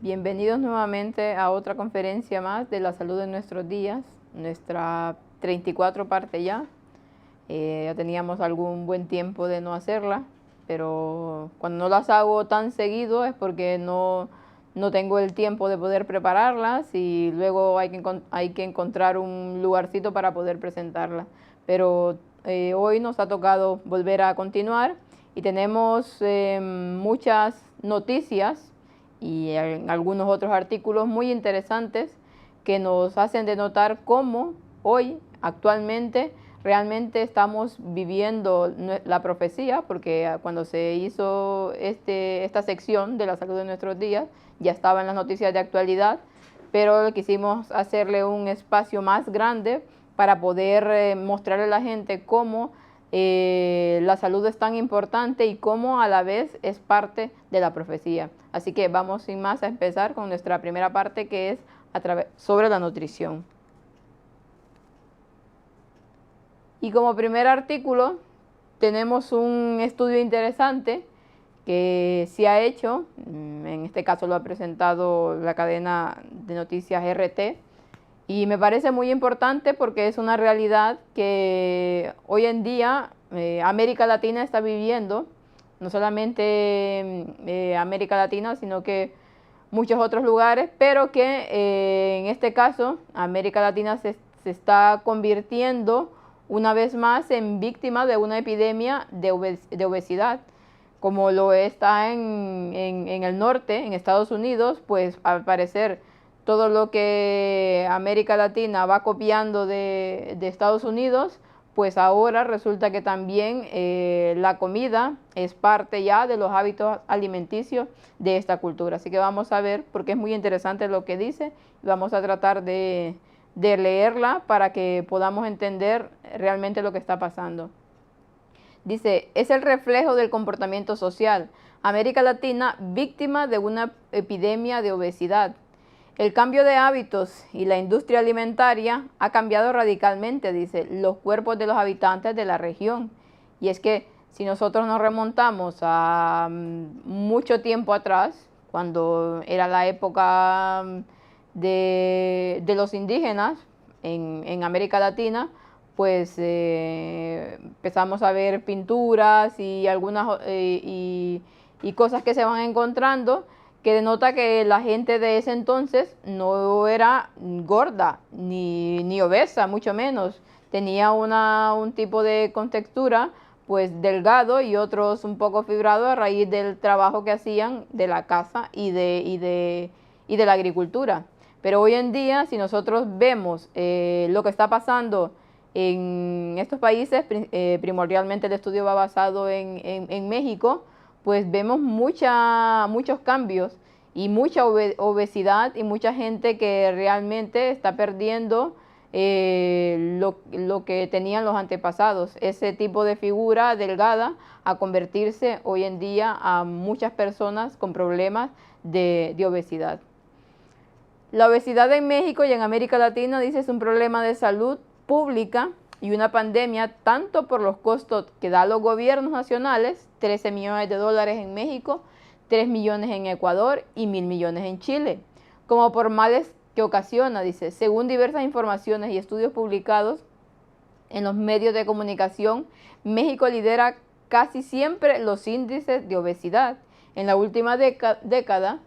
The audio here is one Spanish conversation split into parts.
Bienvenidos nuevamente a otra conferencia más de la salud en nuestros días, nuestra 34 parte ya. Ya teníamos algún buen tiempo de no hacerla, pero cuando no las hago tan seguido es porque no tengo el tiempo de poder prepararlas y luego hay que encontrar un lugarcito para poder presentarlas. Pero hoy nos ha tocado volver a continuar y tenemos muchas noticias y algunos otros artículos muy interesantes que nos hacen denotar cómo hoy, actualmente, realmente estamos viviendo la profecía, porque cuando se hizo esta sección de la salud de nuestros días, ya estaban las noticias de actualidad, pero quisimos hacerle un espacio más grande para poder mostrarle a la gente cómo la salud es tan importante y cómo a la vez es parte de la profecía. Así que vamos sin más a empezar con nuestra primera parte, que es sobre la nutrición. Y como primer artículo tenemos un estudio interesante que se ha hecho, en este caso lo ha presentado la cadena de noticias RT, y me parece muy importante porque es una realidad que hoy en día América Latina está viviendo, no solamente América Latina, sino que muchos otros lugares, pero que en este caso América Latina se está convirtiendo una vez más en víctima de una epidemia de obesidad. Como lo está en el norte, en Estados Unidos, pues al parecer todo lo que América Latina va copiando de Estados Unidos, pues ahora resulta que también la comida es parte ya de los hábitos alimenticios de esta cultura. Así que vamos a ver, porque es muy interesante lo que dice, y vamos a tratar de leerla para que podamos entender realmente lo que está pasando. Dice, es el reflejo del comportamiento social. América Latina víctima de una epidemia de obesidad. El cambio de hábitos y la industria alimentaria ha cambiado radicalmente, dice, los cuerpos de los habitantes de la región. Y es que si nosotros nos remontamos a mucho tiempo atrás, cuando era la época de los indígenas en América Latina, pues empezamos a ver pinturas y algunas y cosas que se van encontrando que denota que la gente de ese entonces no era gorda ni obesa, mucho menos. Tenía un tipo de contextura pues delgado y otros un poco fibrado a raíz del trabajo que hacían de la caza y de la agricultura. Pero hoy en día, si nosotros vemos lo que está pasando en estos países, primordialmente el estudio va basado en México, pues vemos muchos cambios y mucha obesidad y mucha gente que realmente está perdiendo lo que tenían los antepasados, ese tipo de figura delgada, a convertirse hoy en día a muchas personas con problemas de obesidad. La obesidad en México y en América Latina, dice, es un problema de salud pública y una pandemia tanto por los costos que dan los gobiernos nacionales, 13 millones de dólares en México, 3 millones en Ecuador y 1.000 millones en Chile, como por males que ocasiona, dice, según diversas informaciones y estudios publicados en los medios de comunicación, México lidera casi siempre los índices de obesidad. En la última década,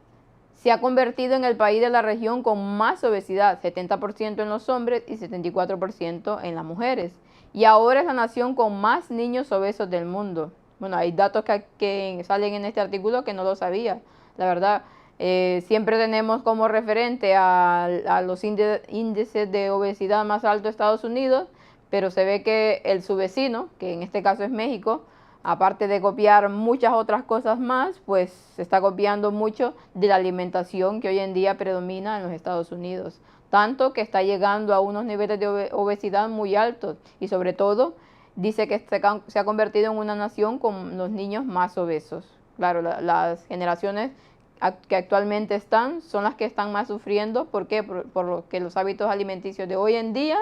se ha convertido en el país de la región con más obesidad, 70% en los hombres y 74% en las mujeres. Y ahora es la nación con más niños obesos del mundo. Bueno, hay datos que salen en este artículo que no lo sabía. La verdad, siempre tenemos como referente a los índices de obesidad más altos de Estados Unidos, pero se ve que su vecino, que en este caso es México, aparte de copiar muchas otras cosas más, pues se está copiando mucho de la alimentación que hoy en día predomina en los Estados Unidos. Tanto que está llegando a unos niveles de obesidad muy altos y sobre todo dice que se ha convertido en una nación con los niños más obesos. Claro, las generaciones que actualmente son las que están más sufriendo. ¿Por qué? Por lo que los hábitos alimenticios de hoy en día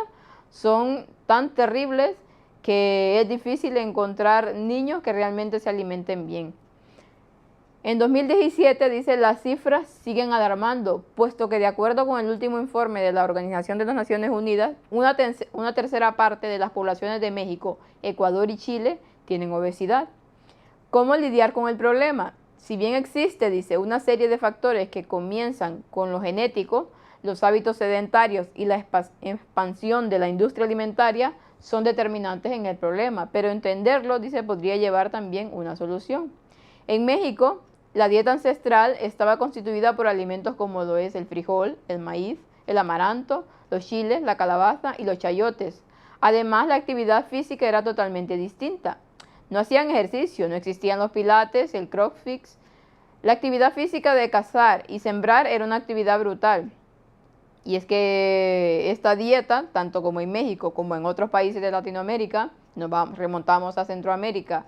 son tan terribles que es difícil encontrar niños que realmente se alimenten bien. En 2017, dice, las cifras siguen alarmando, puesto que de acuerdo con el último informe de la Organización de las Naciones Unidas, una tercera parte de las poblaciones de México, Ecuador y Chile tienen obesidad. ¿Cómo lidiar con el problema? Si bien existe, dice, una serie de factores que comienzan con lo genético, los hábitos sedentarios y la expansión de la industria alimentaria son determinantes en el problema, pero entenderlo, dice, podría llevar también una solución. En México, la dieta ancestral estaba constituida por alimentos como lo es el frijol, el maíz, el amaranto, los chiles, la calabaza y los chayotes. Además, la actividad física era totalmente distinta. No hacían ejercicio, no existían los pilates, el crossfit. La actividad física de cazar y sembrar era una actividad brutal. Y es que esta dieta, tanto como en México como en otros países de Latinoamérica, remontamos a Centroamérica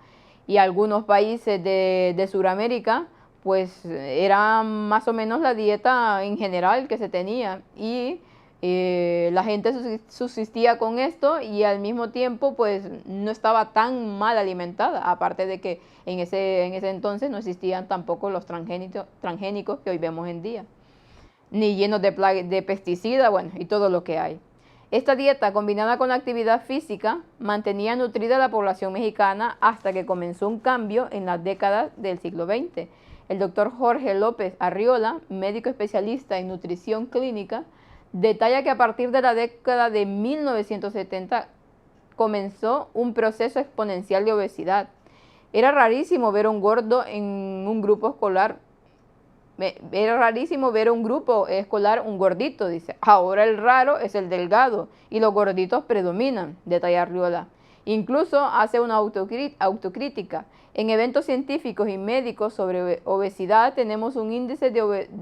y algunos países de Sudamérica, pues era más o menos la dieta en general que se tenía. Y la gente subsistía con esto y al mismo tiempo pues no estaba tan mal alimentada, aparte de que en ese entonces no existían tampoco los transgénicos que hoy vemos en día, ni llenos de pesticidas, bueno, y todo lo que hay. Esta dieta, combinada con la actividad física, mantenía nutrida a la población mexicana hasta que comenzó un cambio en las décadas del siglo XX. El doctor Jorge López Arriola, médico especialista en nutrición clínica, detalla que a partir de la década de 1970 comenzó un proceso exponencial de obesidad. Era rarísimo ver a un gordo en un grupo escolar. Era rarísimo ver a un grupo escolar un gordito, dice. Ahora el raro es el delgado y los gorditos predominan, detalla Arriola. Incluso hace una autocrítica. En eventos científicos y médicos sobre obesidad tenemos un índice de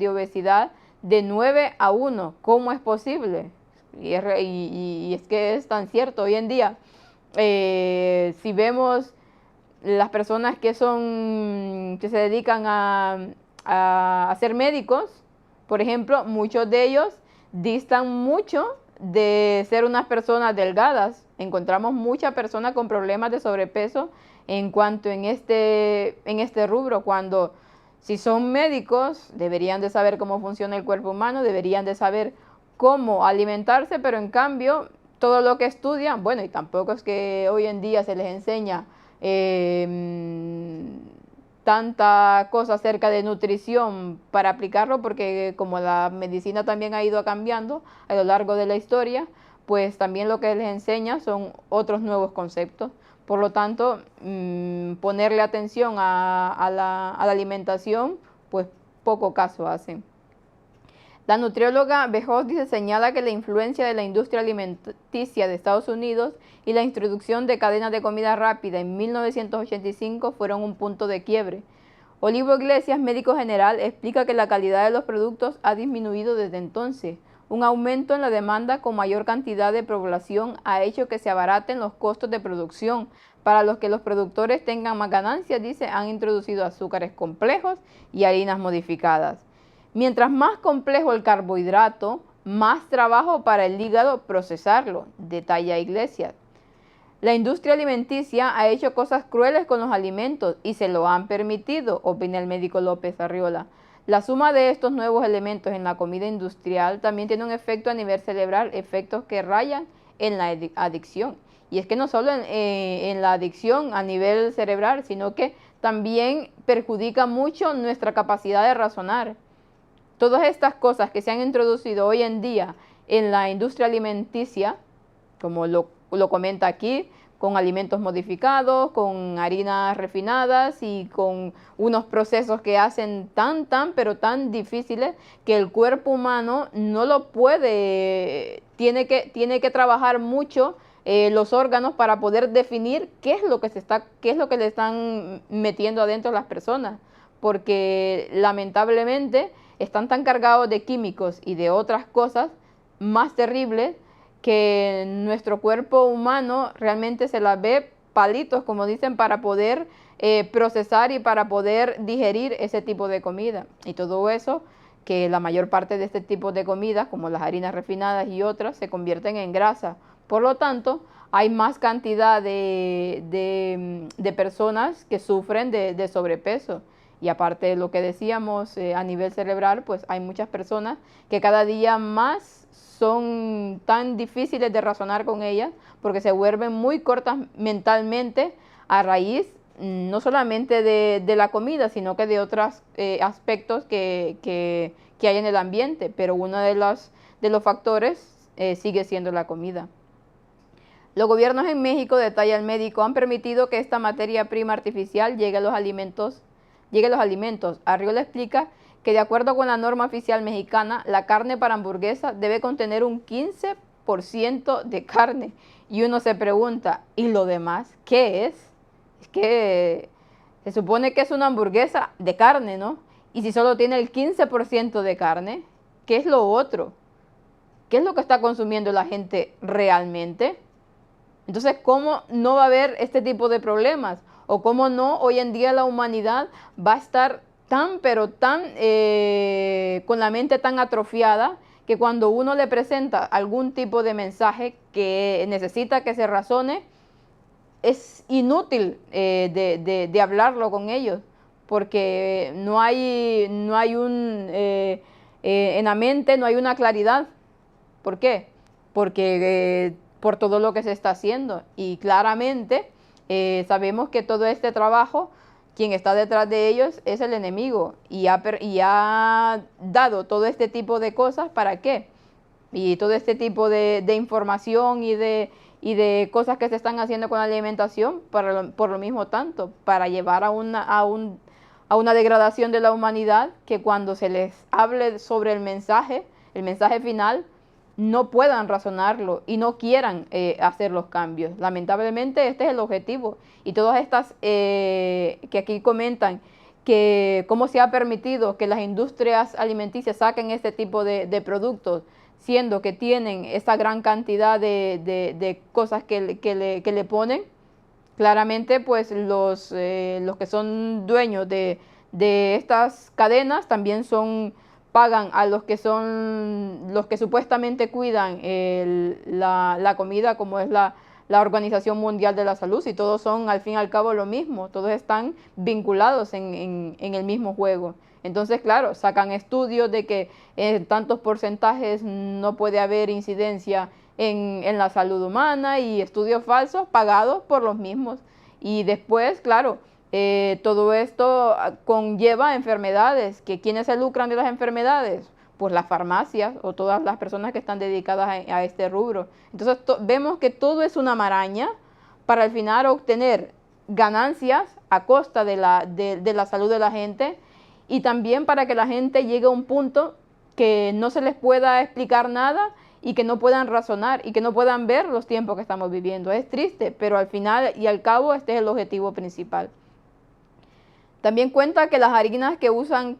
obesidad de 9-1. ¿Cómo es posible? Y es que es tan cierto hoy en día. Si vemos las personas que se dedican a ser médicos, por ejemplo, muchos de ellos distan mucho de ser unas personas delgadas. Encontramos muchas personas con problemas de sobrepeso en cuanto en este rubro, cuando si son médicos deberían de saber cómo funciona el cuerpo humano, deberían de saber cómo alimentarse, pero en cambio todo lo que estudian, bueno, y tampoco es que hoy en día se les enseña tanta cosa acerca de nutrición para aplicarlo, porque como la medicina también ha ido cambiando a lo largo de la historia, pues también lo que les enseña son otros nuevos conceptos. Por lo tanto, ponerle atención a la alimentación, pues poco caso hacen. La nutrióloga Bejoz señala que la influencia de la industria alimenticia de Estados Unidos y la introducción de cadenas de comida rápida en 1985 fueron un punto de quiebre. Olivo Iglesias, médico general, explica que la calidad de los productos ha disminuido desde entonces. Un aumento en la demanda con mayor cantidad de población ha hecho que se abaraten los costos de producción. Para los que los productores tengan más ganancias, dice, han introducido azúcares complejos y harinas modificadas. Mientras más complejo el carbohidrato, más trabajo para el hígado procesarlo, detalla Iglesias. La industria alimenticia ha hecho cosas crueles con los alimentos y se lo han permitido, opina el médico López Arriola. La suma de estos nuevos elementos en la comida industrial también tiene un efecto a nivel cerebral, efectos que rayan en la adicción. Y es que no solo en la adicción a nivel cerebral, sino que también perjudica mucho nuestra capacidad de razonar. Todas estas cosas que se han introducido hoy en día en la industria alimenticia, como lo comenta aquí, con alimentos modificados, con harinas refinadas y con unos procesos que hacen pero tan difíciles que el cuerpo humano no lo puede, tiene que trabajar mucho los órganos para poder definir qué es lo que le están metiendo adentro a las personas, porque lamentablemente están tan cargados de químicos y de otras cosas más terribles que nuestro cuerpo humano realmente se las ve palitos, como dicen, para poder procesar y para poder digerir ese tipo de comida. Y todo eso, que la mayor parte de este tipo de comidas, como las harinas refinadas y otras, se convierten en grasa. Por lo tanto, hay más cantidad de personas que sufren de sobrepeso. Y aparte de lo que decíamos a nivel cerebral, pues hay muchas personas que cada día más son tan difíciles de razonar con ellas porque se vuelven muy cortas mentalmente a raíz no solamente de la comida, sino que de otros aspectos que hay en el ambiente, pero uno de los factores sigue siendo la comida. Los gobiernos en México, detalla el médico, han permitido que esta materia prima artificial llegue a los alimentos. Arriola explica que de acuerdo con la norma oficial mexicana, la carne para hamburguesa debe contener un 15% de carne. Y uno se pregunta, ¿y lo demás qué es? Es que se supone que es una hamburguesa de carne, ¿no? Y si solo tiene el 15% de carne, ¿qué es lo otro? ¿Qué es lo que está consumiendo la gente realmente? Entonces, ¿cómo no va a haber este tipo de problemas? ¿O cómo no hoy en día la humanidad va a estar tan, pero tan, con la mente tan atrofiada, que cuando uno le presenta algún tipo de mensaje que necesita que se razone, es inútil de hablarlo con ellos, porque no hay en la mente no hay una claridad. ¿Por qué? Porque por todo lo que se está haciendo. Y claramente sabemos que todo este trabajo, quien está detrás de ellos es el enemigo. Y ha dado todo este tipo de cosas, ¿para qué? Y todo este tipo de información y de cosas que se están haciendo con la alimentación por lo mismo tanto, para llevar a una degradación de la humanidad, que cuando se les hable sobre el mensaje final, no puedan razonarlo y no quieran hacer los cambios. Lamentablemente este es el objetivo. Y todas estas que aquí comentan que cómo se ha permitido que las industrias alimenticias saquen este tipo de productos, siendo que tienen esa gran cantidad de cosas que le ponen, claramente pues los que son dueños de estas cadenas también pagan a los que supuestamente cuidan la comida, como es la Organización Mundial de la Salud, y todos son al fin y al cabo lo mismo, todos están vinculados en el mismo juego. Entonces, claro, sacan estudios de que en tantos porcentajes no puede haber incidencia en la salud humana, y estudios falsos pagados por los mismos. Y después, claro, todo esto conlleva enfermedades. ¿Quiénes se lucran de las enfermedades? Pues las farmacias o todas las personas que están dedicadas a este rubro. Entonces vemos que todo es una maraña para al final obtener ganancias a costa de la salud de la gente, y también para que la gente llegue a un punto que no se les pueda explicar nada y que no puedan razonar y que no puedan ver los tiempos que estamos viviendo. Es triste, pero al final y al cabo este es el objetivo principal. También cuenta que las harinas que usan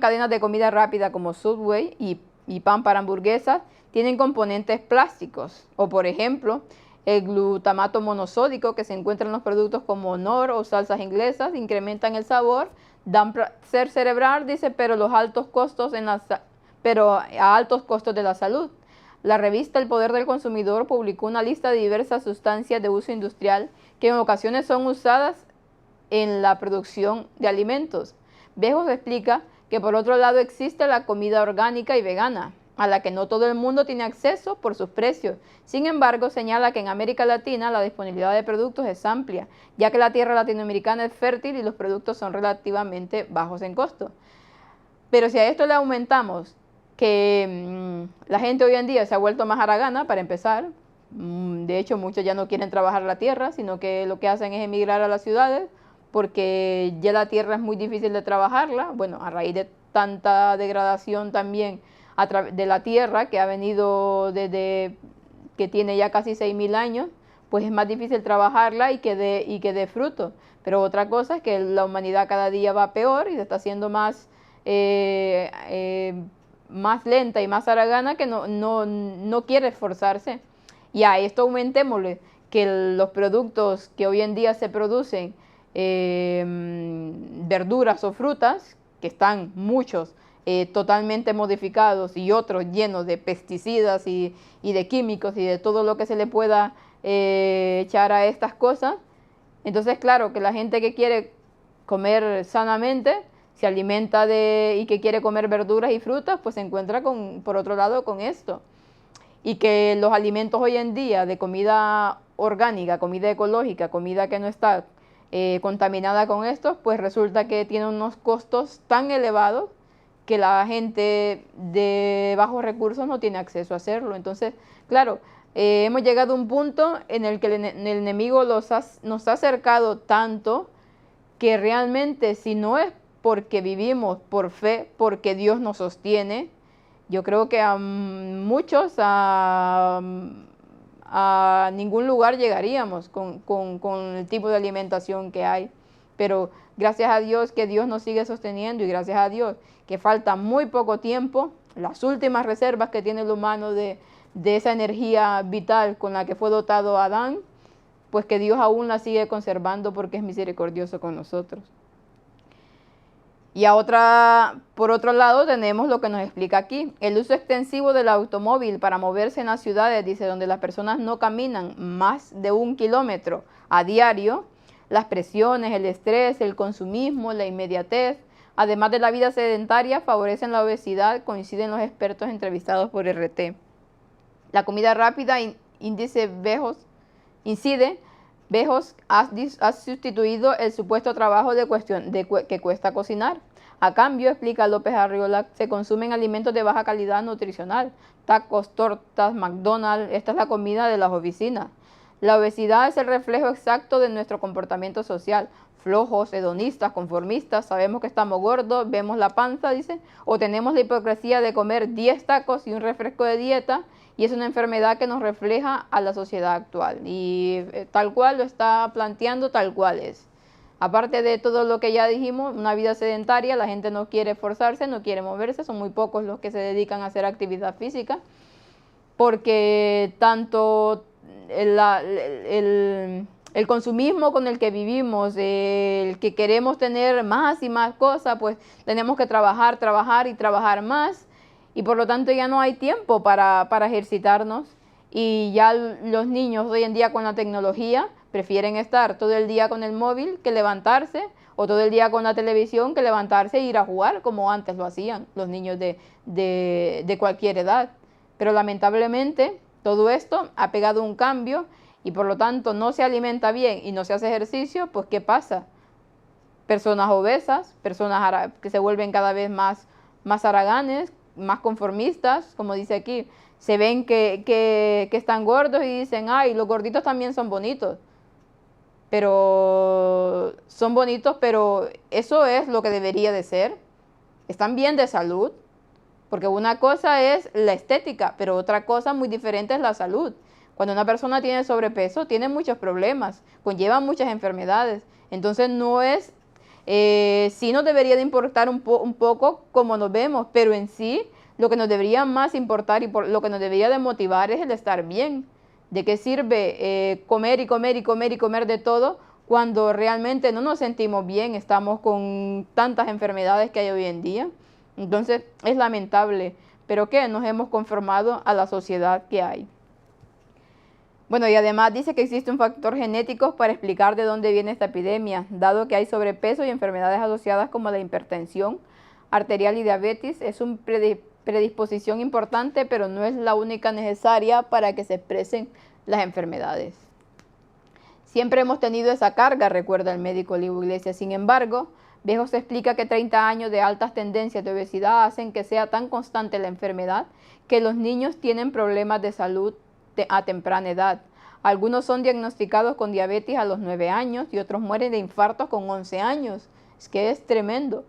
cadenas de comida rápida como Subway y pan para hamburguesas tienen componentes plásticos, o por ejemplo el glutamato monosódico que se encuentra en los productos como Knorr o salsas inglesas incrementan el sabor, dan placer cerebral, dice, pero a altos costos de la salud. La revista El Poder del Consumidor publicó una lista de diversas sustancias de uso industrial que en ocasiones son usadas en la producción de alimentos. Bejos explica que por otro lado existe la comida orgánica y vegana, a la que no todo el mundo tiene acceso por sus precios. Sin embargo, señala que en América Latina la disponibilidad de productos es amplia, ya que la tierra latinoamericana es fértil y los productos son relativamente bajos en costo. Pero si a esto le aumentamos que la gente hoy en día se ha vuelto más haragana, para empezar, de hecho muchos ya no quieren trabajar la tierra, sino que lo que hacen es emigrar a las ciudades, porque ya la tierra es muy difícil de trabajarla, bueno, a raíz de tanta degradación también de la tierra que ha venido desde que tiene ya casi 6.000 años, pues es más difícil trabajarla y que dé fruto. Pero otra cosa es que la humanidad cada día va peor y se está haciendo más lenta y más haragana, que no quiere esforzarse. Y a esto aumentémosle que los productos que hoy en día se producen, verduras o frutas, que están muchos totalmente modificados y otros llenos de pesticidas y de químicos y de todo lo que se le pueda echar a estas cosas. Entonces, claro, que la gente que quiere comer sanamente, se alimenta y que quiere comer verduras y frutas, pues se encuentra por otro lado con esto. Y que los alimentos hoy en día de comida orgánica, comida ecológica, comida que no está contaminada con esto, pues resulta que tiene unos costos tan elevados que la gente de bajos recursos no tiene acceso a hacerlo. Entonces, claro, hemos llegado a un punto en el que el enemigo nos ha acercado tanto que realmente, si no es porque vivimos por fe, porque Dios nos sostiene, yo creo que a muchos a ningún lugar llegaríamos con el tipo de alimentación que hay. Pero gracias a Dios que Dios nos sigue sosteniendo, y gracias a Dios que falta muy poco tiempo, las últimas reservas que tiene el humano de esa energía vital con la que fue dotado Adán, pues que Dios aún la sigue conservando porque es misericordioso con nosotros. Y por otro lado tenemos lo que nos explica aquí, el uso extensivo del automóvil para moverse en las ciudades, dice, donde las personas no caminan más de 1 kilómetro a diario. Las presiones, el estrés, el consumismo, la inmediatez, además de la vida sedentaria, favorecen la obesidad, coinciden los expertos entrevistados por RT. La comida rápida Bejos ha sustituido el supuesto trabajo que cuesta cocinar. A cambio, explica López Arriola, se consumen alimentos de baja calidad nutricional, tacos, tortas, McDonald's, esta es la comida de las oficinas. La obesidad es el reflejo exacto de nuestro comportamiento social. Flojos, hedonistas, conformistas, sabemos que estamos gordos, vemos la panza, dice, o tenemos la hipocresía de comer 10 tacos y un refresco de dieta, y es una enfermedad que nos refleja a la sociedad actual. Y tal cual lo está planteando, tal cual es. Aparte de todo lo que ya dijimos, una vida sedentaria, la gente no quiere esforzarse, no quiere moverse, son muy pocos los que se dedican a hacer actividad física, porque tanto el consumismo con el que vivimos, el que queremos tener más y más cosas, pues tenemos que trabajar y trabajar más, y por lo tanto ya no hay tiempo para ejercitarnos, y ya los niños hoy en día con la tecnología prefieren estar todo el día con el móvil que levantarse, o todo el día con la televisión que levantarse e ir a jugar como antes lo hacían los niños de cualquier edad. Pero lamentablemente todo esto ha pegado un cambio, y por lo tanto no se alimenta bien y no se hace ejercicio, pues ¿qué pasa? Personas obesas, personas que se vuelven cada vez más haraganes, más conformistas, como dice aquí, se ven que están gordos y dicen, ay, los gorditos también son bonitos. Pero son bonitos, pero eso es lo que debería de ser. Están bien de salud, porque una cosa es la estética, pero otra cosa muy diferente es la salud. Cuando una persona tiene sobrepeso, tiene muchos problemas, conlleva muchas enfermedades. Entonces no es, sí nos debería de importar un poco cómo nos vemos, pero en sí lo que nos debería más importar y lo que nos debería de motivar es el estar bien. ¿De qué sirve comer y comer y comer y comer de todo cuando realmente no nos sentimos bien? Estamos con tantas enfermedades que hay hoy en día. Entonces es lamentable, pero que nos hemos conformado a la sociedad que hay. Bueno, y además dice que existe un factor genético para explicar de dónde viene esta epidemia, dado que hay sobrepeso y enfermedades asociadas como la hipertensión arterial y diabetes. Es una predisposición importante, pero no es la única necesaria para que se expresen las enfermedades. Siempre hemos tenido esa carga, recuerda el médico Olivo Iglesias. Sin embargo, Bejos explica que 30 años de altas tendencias de obesidad hacen que sea tan constante la enfermedad que los niños tienen problemas de salud a temprana edad. Algunos son diagnosticados con diabetes a los 9 años y otros mueren de infartos con 11 años. Es que es tremendo.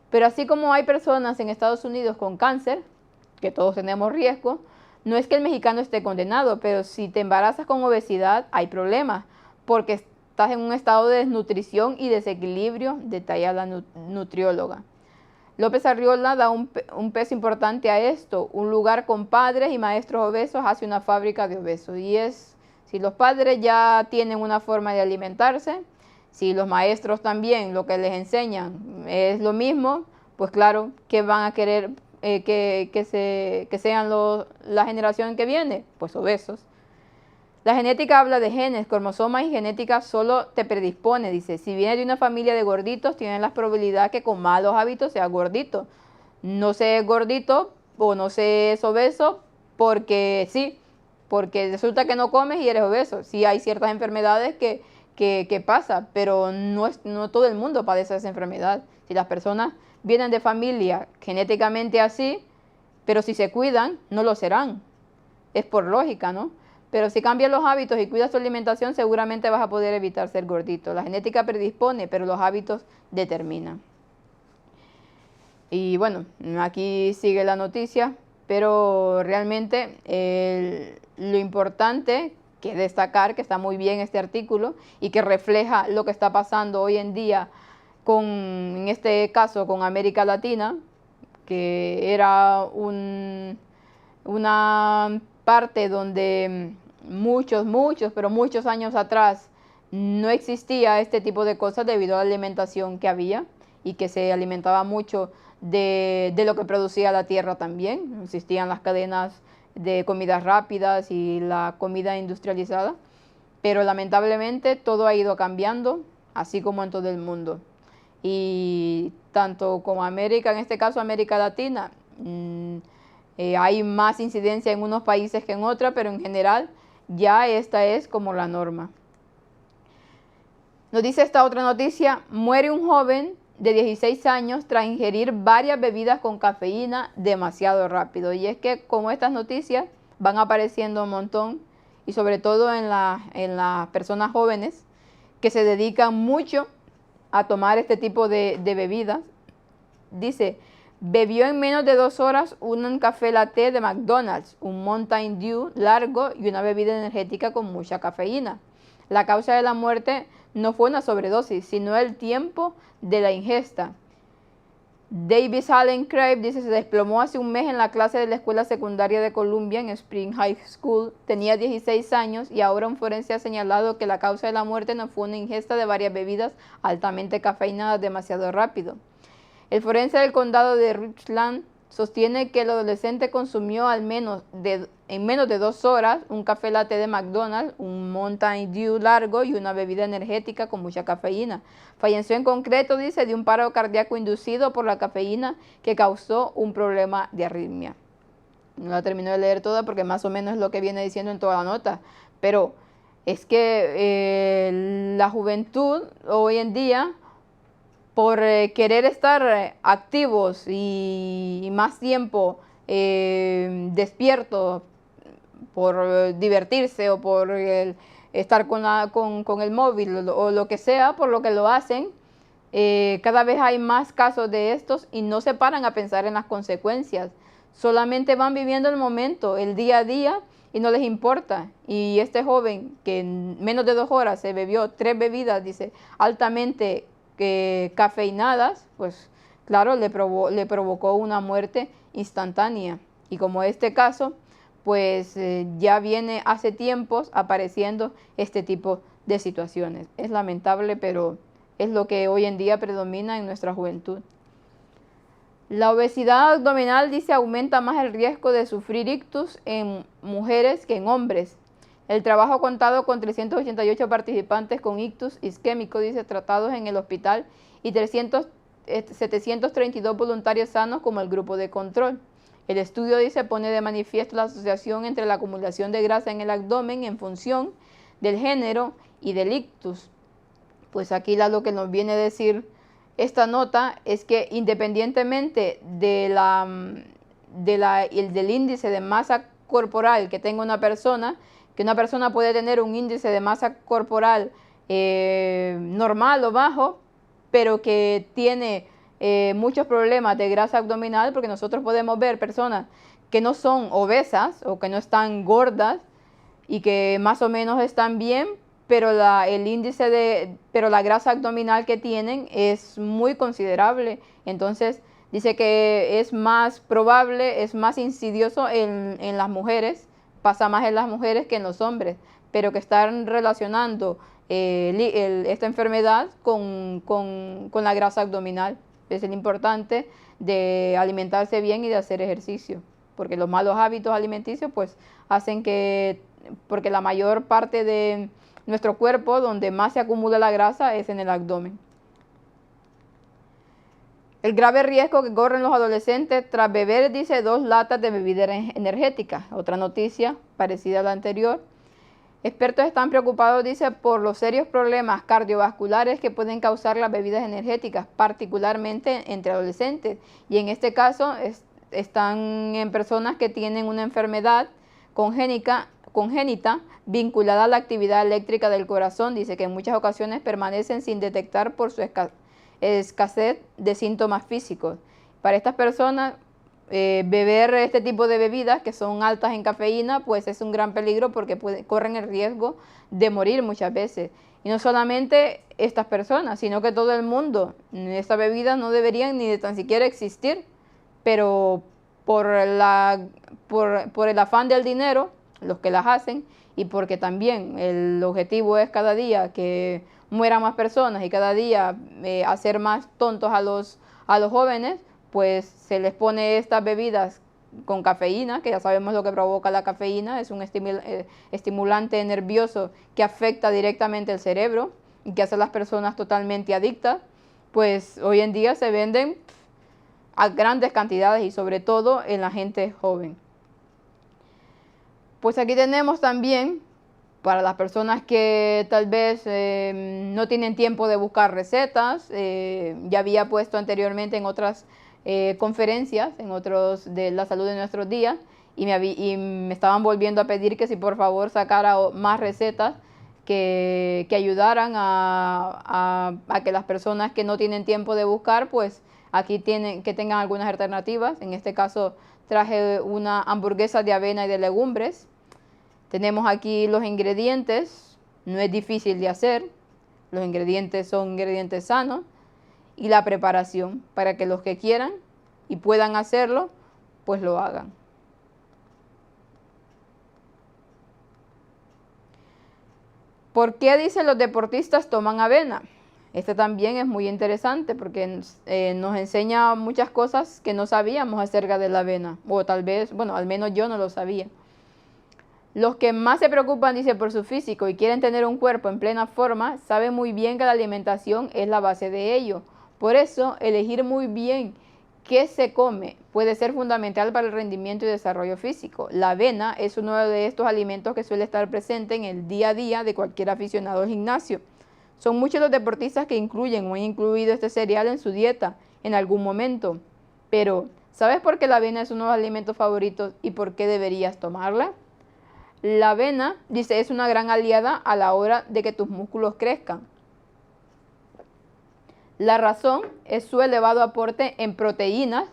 Pero así como hay personas en Estados Unidos con cáncer, que todos tenemos riesgo, no es que el mexicano esté condenado, pero si te embarazas con obesidad hay problemas, porque estás en un estado de desnutrición y desequilibrio, detalla la nutrióloga. López Arriola da un peso importante a esto. Un lugar con padres y maestros obesos hace una fábrica de obesos. Y si los padres ya tienen una forma de alimentarse, si los maestros también lo que les enseñan es lo mismo, pues claro que van a querer que sean la generación que viene, pues obesos. La genética habla de genes, cromosomas y genética solo te predispone. Dice, si vienes de una familia de gorditos, tienes la probabilidad que con malos hábitos seas gordito. No seas gordito o no seas obeso porque sí, porque resulta que no comes y eres obeso. Sí hay ciertas enfermedades que pasa, pero no todo el mundo padece esa enfermedad. Si las personas vienen de familia genéticamente así, pero si se cuidan, no lo serán. Es por lógica, ¿no? Pero si cambias los hábitos y cuidas tu alimentación, seguramente vas a poder evitar ser gordito. La genética predispone, pero los hábitos determinan. Y bueno, aquí sigue la noticia, pero realmente lo importante que destacar, que está muy bien este artículo y que refleja lo que está pasando hoy en día en este caso con América Latina, que era una parte donde pero muchos años atrás no existía este tipo de cosas debido a la alimentación que había y que se alimentaba mucho de lo que producía la tierra también. Existían las cadenas de comidas rápidas y la comida industrializada, pero lamentablemente todo ha ido cambiando, así como en todo el mundo. Y tanto como América, en este caso América Latina, hay más incidencia en unos países que en otros, pero en general ya esta es como la norma. Nos dice esta otra noticia, muere un joven de 16 años tras ingerir varias bebidas con cafeína demasiado rápido. Y es que como estas noticias van apareciendo un montón, y sobre todo en las personas jóvenes que se dedican mucho a tomar este tipo de bebidas, dice, bebió en menos de 2 horas un café latte de McDonald's, un Mountain Dew largo y una bebida energética con mucha cafeína. La causa de la muerte no fue una sobredosis, sino el tiempo de la ingesta. Davis Allen Craig dice, se desplomó hace un mes en la clase de la escuela secundaria de Columbia en Spring High School. Tenía 16 años y ahora un forense ha señalado que la causa de la muerte no fue una ingesta de varias bebidas altamente cafeinadas demasiado rápido. El forense del condado de Richland sostiene que el adolescente consumió en menos de 2 horas un café latte de McDonald's, un Mountain Dew largo y una bebida energética con mucha cafeína. Falleció en concreto, dice, de un paro cardíaco inducido por la cafeína que causó un problema de arritmia. No la termino de leer toda porque más o menos es lo que viene diciendo en toda la nota, pero es que la juventud hoy en día, por querer estar activos y más tiempo despiertos, por divertirse o por estar con el móvil o lo que sea, por lo que lo hacen, cada vez hay más casos de estos y no se paran a pensar en las consecuencias. Solamente van viviendo el momento, el día a día, y no les importa. Y este joven que en menos de 2 horas se bebió 3 bebidas, dice, altamente cafeinadas, pues claro, le provocó una muerte instantánea. Y como este caso, pues ya viene hace tiempos apareciendo este tipo de situaciones. Es lamentable, pero es lo que hoy en día predomina en nuestra juventud. La obesidad abdominal, dice, aumenta más el riesgo de sufrir ictus en mujeres que en hombres. El trabajo ha contado con 388 participantes con ictus isquémico, dice, tratados en el hospital y 732 voluntarios sanos como el grupo de control. El estudio, dice, pone de manifiesto la asociación entre la acumulación de grasa en el abdomen en función del género y del ictus. Pues aquí lo que nos viene a decir esta nota es que independientemente del índice de masa corporal que tenga una persona, que una persona puede tener un índice de masa corporal normal o bajo, pero que tiene muchos problemas de grasa abdominal, porque nosotros podemos ver personas que no son obesas o que no están gordas y que más o menos están bien, pero la grasa abdominal que tienen es muy considerable. Entonces dice que es más probable, es más insidioso en las mujeres, pasa más en las mujeres que en los hombres, pero que están relacionando esta enfermedad con la grasa abdominal. Es lo importante de alimentarse bien y de hacer ejercicio, porque los malos hábitos alimenticios pues hacen que porque la mayor parte de nuestro cuerpo donde más se acumula la grasa es en el abdomen. El grave riesgo que corren los adolescentes tras beber, dice, 2 latas de bebida energética. Otra noticia parecida a la anterior. Expertos están preocupados, dice, por los serios problemas cardiovasculares que pueden causar las bebidas energéticas, particularmente entre adolescentes. Y en este caso están en personas que tienen una enfermedad congénita vinculada a la actividad eléctrica del corazón. Dice que en muchas ocasiones permanecen sin detectar por su escasez de síntomas físicos. Para estas personas, beber este tipo de bebidas que son altas en cafeína, pues es un gran peligro porque corren el riesgo de morir muchas veces. Y no solamente estas personas, sino que todo el mundo. Estas bebidas no deberían ni de tan siquiera existir, pero por el afán del dinero, los que las hacen, y porque también el objetivo es cada día que mueran más personas y cada día hacer más tontos a los jóvenes, pues se les pone estas bebidas con cafeína, que ya sabemos lo que provoca la cafeína, es un estimulante nervioso que afecta directamente el cerebro y que hace a las personas totalmente adictas. Pues hoy en día se venden a grandes cantidades y sobre todo en la gente joven. Pues aquí tenemos también, para las personas que tal vez no tienen tiempo de buscar recetas, ya había puesto anteriormente en otras conferencias, en otros de la salud de nuestros días, y me estaban volviendo a pedir que si por favor sacara más recetas que ayudaran a que las personas que no tienen tiempo de buscar, pues aquí que tengan algunas alternativas. En este caso traje una hamburguesa de avena y de legumbres. Tenemos aquí los ingredientes, no es difícil de hacer, los ingredientes son ingredientes sanos, y la preparación para que los que quieran y puedan hacerlo, pues lo hagan. ¿Por qué, dice, los deportistas toman avena? Este también es muy interesante porque nos enseña muchas cosas que no sabíamos acerca de la avena, o tal vez, bueno, al menos yo no lo sabía. Los que más se preocupan, dice, por su físico y quieren tener un cuerpo en plena forma, saben muy bien que la alimentación es la base de ello. Por eso, elegir muy bien qué se come puede ser fundamental para el rendimiento y desarrollo físico. La avena es uno de estos alimentos que suele estar presente en el día a día de cualquier aficionado al gimnasio. Son muchos los deportistas que incluyen o han incluido este cereal en su dieta en algún momento. Pero, ¿sabes por qué la avena es uno de los alimentos favoritos y por qué deberías tomarla? La avena, dice, es una gran aliada a la hora de que tus músculos crezcan. La razón es su elevado aporte en proteínas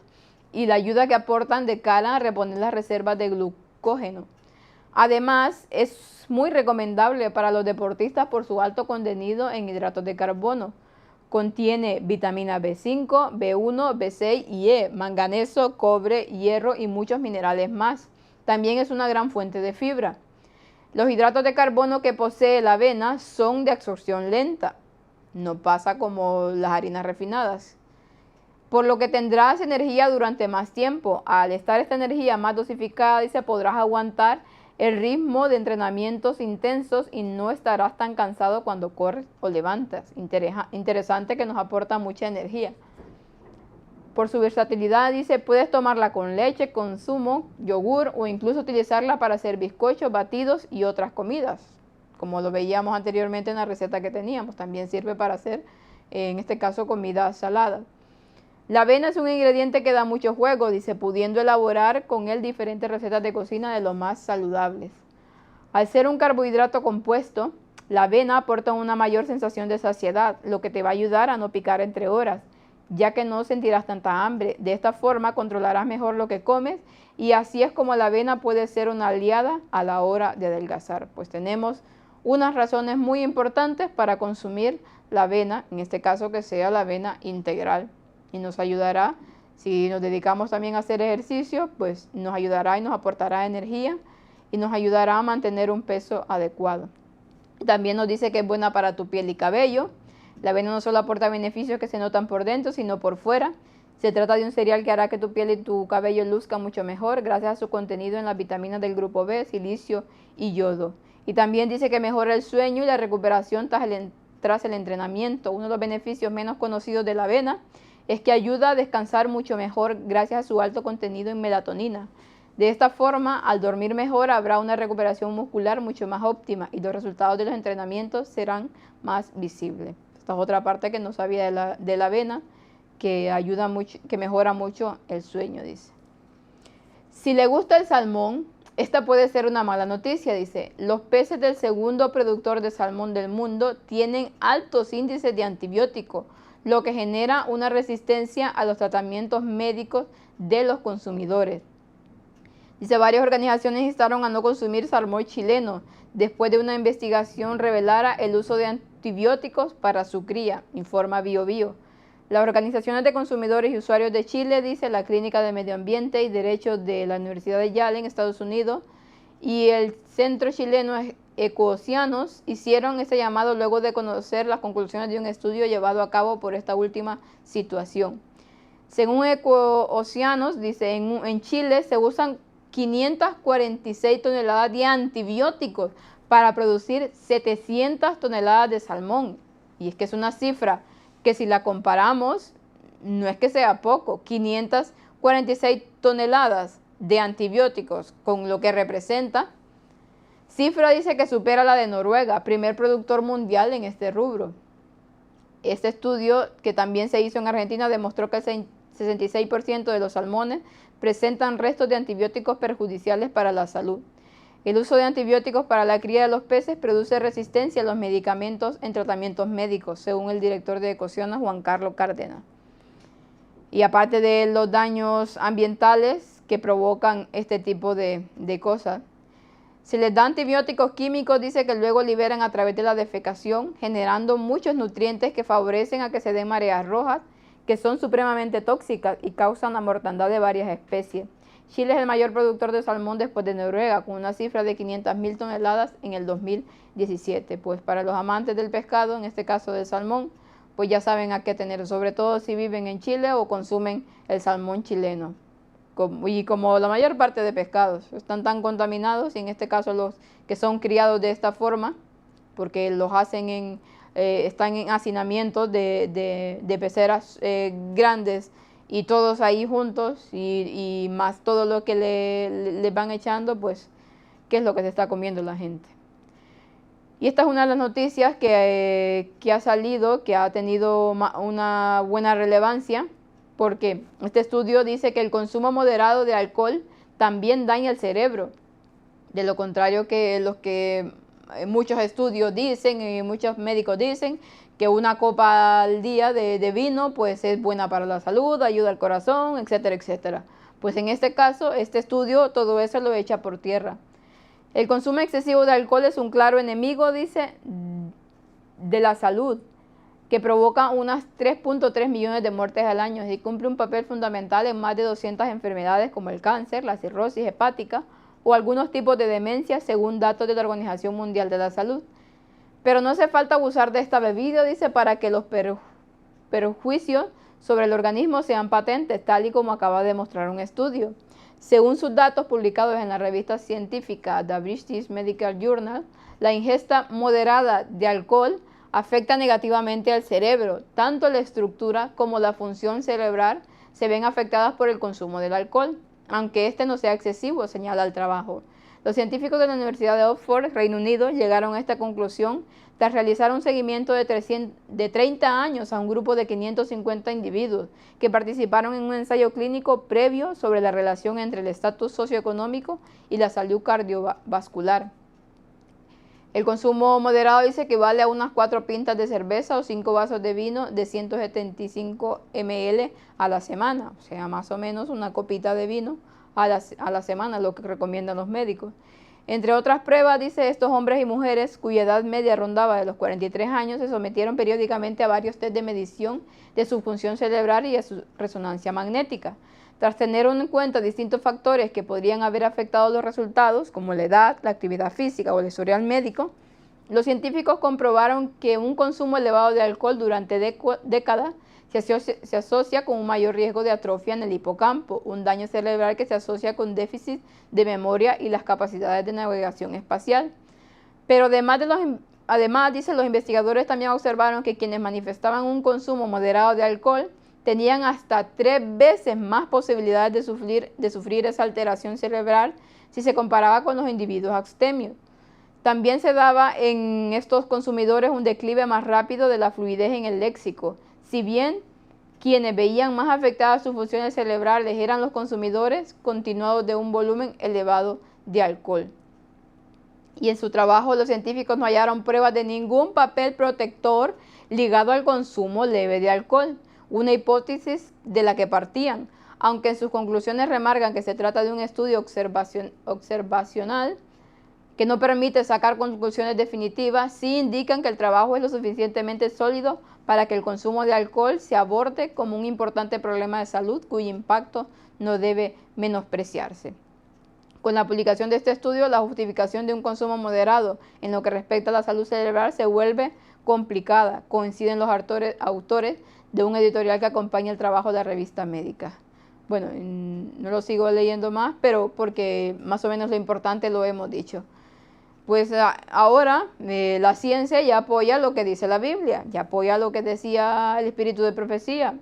y la ayuda que aportan de cara a reponer las reservas de glucógeno. Además, es muy recomendable para los deportistas por su alto contenido en hidratos de carbono. Contiene vitamina B5, B1, B6 y E, manganeso, cobre, hierro y muchos minerales más. También es una gran fuente de fibra. Los hidratos de carbono que posee la avena son de absorción lenta. No pasa como las harinas refinadas. Por lo que tendrás energía durante más tiempo. Al estar esta energía más dosificada, dice, podrás aguantar el ritmo de entrenamientos intensos y no estarás tan cansado cuando corres o levantas. Interesante, que nos aporta mucha energía. Por su versatilidad, dice, puedes tomarla con leche, con zumo, yogur o incluso utilizarla para hacer bizcochos, batidos y otras comidas. Como lo veíamos anteriormente en la receta que teníamos, también sirve para hacer, en este caso, comidas saladas. La avena es un ingrediente que da mucho juego, dice, pudiendo elaborar con él diferentes recetas de cocina de lo más saludables. Al ser un carbohidrato compuesto, la avena aporta una mayor sensación de saciedad, lo que te va a ayudar a no picar entre horas, ya que no sentirás tanta hambre. De esta forma controlarás mejor lo que comes y así es como la avena puede ser una aliada a la hora de adelgazar. Pues tenemos unas razones muy importantes para consumir la avena, en este caso que sea la avena integral, y nos ayudará, si nos dedicamos también a hacer ejercicio, pues nos ayudará y nos aportará energía y nos ayudará a mantener un peso adecuado. También nos dice que es buena para tu piel y cabello. La avena no solo aporta beneficios que se notan por dentro, sino por fuera. Se trata de un cereal que hará que tu piel y tu cabello luzcan mucho mejor gracias a su contenido en las vitaminas del grupo B, silicio y yodo. Y también dice que mejora el sueño y la recuperación tras el entrenamiento. Uno de los beneficios menos conocidos de la avena es que ayuda a descansar mucho mejor gracias a su alto contenido en melatonina. De esta forma, al dormir mejor habrá una recuperación muscular mucho más óptima y los resultados de los entrenamientos serán más visibles. Esta es otra parte que no sabía de la avena, que ayuda mucho, que mejora mucho el sueño, dice. Si le gusta el salmón, esta puede ser una mala noticia, dice. Los peces del segundo productor de salmón del mundo tienen altos índices de antibióticos, lo que genera una resistencia a los tratamientos médicos de los consumidores. Dice, varias organizaciones instaron a no consumir salmón chileno después de una investigación revelara el uso de antibióticos para su cría, informa BioBio. Las organizaciones de consumidores y usuarios de Chile, dice la Clínica de Medio Ambiente y Derechos de la Universidad de Yale en Estados Unidos y el Centro Chileno Ecoocianos hicieron ese llamado luego de conocer las conclusiones de un estudio llevado a cabo por esta última situación. Según Ecoocianos, dice, en Chile se usan 546 toneladas de antibióticos para producir 700 toneladas de salmón. Y es que es una cifra que si la comparamos, no es que sea poco, 546 toneladas de antibióticos con lo que representa, cifra dice que supera la de Noruega, primer productor mundial en este rubro. Este estudio, que también se hizo en Argentina, demostró que el 66% de los salmones presentan restos de antibióticos perjudiciales para la salud. El uso de antibióticos para la cría de los peces produce resistencia a los medicamentos en tratamientos médicos, según el director de Ecoocianos, Juan Carlos Cárdenas. Y aparte de los daños ambientales que provocan este tipo de cosas, se les da antibióticos químicos, dice que luego liberan a través de la defecación, generando muchos nutrientes que favorecen a que se den mareas rojas, que son supremamente tóxicas y causan la mortandad de varias especies. Chile es el mayor productor de salmón después de Noruega, con una cifra de 500.000 toneladas en el 2017. Pues para los amantes del pescado, en este caso del salmón, pues ya saben a qué tener, sobre todo si viven en Chile o consumen el salmón chileno. Y como la mayor parte de pescados están tan contaminados, y en este caso los que son criados de esta forma, porque los hacen están en hacinamientos de peceras grandes, y todos ahí juntos y más todo lo que le van echando, pues, ¿qué es lo que se está comiendo la gente? Y esta es una de las noticias que ha salido, que ha tenido una buena relevancia, porque este estudio dice que el consumo moderado de alcohol también daña el cerebro. De lo contrario que los que muchos estudios dicen y muchos médicos dicen, que una copa al día de vino pues es buena para la salud, ayuda al corazón, etcétera, etcétera. Pues en este caso, este estudio, todo eso lo echa por tierra. El consumo excesivo de alcohol es un claro enemigo, dice, de la salud, que provoca unas 3.3 millones de muertes al año y cumple un papel fundamental en más de 200 enfermedades como el cáncer, la cirrosis hepática o algunos tipos de demencia, según datos de la Organización Mundial de la Salud. Pero no hace falta abusar de esta bebida, dice, para que los perjuicios sobre el organismo sean patentes, tal y como acaba de demostrar un estudio. Según sus datos publicados en la revista científica The British Medical Journal, la ingesta moderada de alcohol afecta negativamente al cerebro. Tanto la estructura como la función cerebral se ven afectadas por el consumo del alcohol, aunque este no sea excesivo, señala el trabajo. Los científicos de la Universidad de Oxford, Reino Unido, llegaron a esta conclusión tras realizar un seguimiento de 30 años a un grupo de 550 individuos que participaron en un ensayo clínico previo sobre la relación entre el estatus socioeconómico y la salud cardiovascular. El consumo moderado dice que equivale a unas 4 pintas de cerveza o 5 vasos de vino de 175 ml a la semana, o sea, más o menos una copita de vino a la semana, lo que recomiendan los médicos. Entre otras pruebas, dice, estos hombres y mujeres cuya edad media rondaba de los 43 años se sometieron periódicamente a varios test de medición de su función cerebral y de su resonancia magnética. Tras tener en cuenta distintos factores que podrían haber afectado los resultados, como la edad, la actividad física o el historial médico, los científicos comprobaron que un consumo elevado de alcohol durante décadas Se asocia con un mayor riesgo de atrofia en el hipocampo, un daño cerebral que se asocia con déficit de memoria y las capacidades de navegación espacial. Pero además, dice, los investigadores también observaron que quienes manifestaban un consumo moderado de alcohol tenían hasta 3 veces más posibilidades de sufrir esa alteración cerebral si se comparaba con los individuos abstemios. También se daba en estos consumidores un declive más rápido de la fluidez en el léxico. Si bien quienes veían más afectadas sus funciones cerebrales eran los consumidores continuados de un volumen elevado de alcohol. Y en su trabajo los científicos no hallaron pruebas de ningún papel protector ligado al consumo leve de alcohol, una hipótesis de la que partían, aunque en sus conclusiones remarcan que se trata de un estudio observacional que no permite sacar conclusiones definitivas. Sí indican que el trabajo es lo suficientemente sólido para que el consumo de alcohol se aborde como un importante problema de salud cuyo impacto no debe menospreciarse. Con la publicación de este estudio, la justificación de un consumo moderado en lo que respecta a la salud cerebral se vuelve complicada, coinciden los autores de un editorial que acompaña el trabajo de la revista médica. Bueno, no lo sigo leyendo más, pero porque más o menos lo importante lo hemos dicho. Pues ahora la ciencia ya apoya lo que dice la Biblia, ya apoya lo que decía el espíritu de profecía,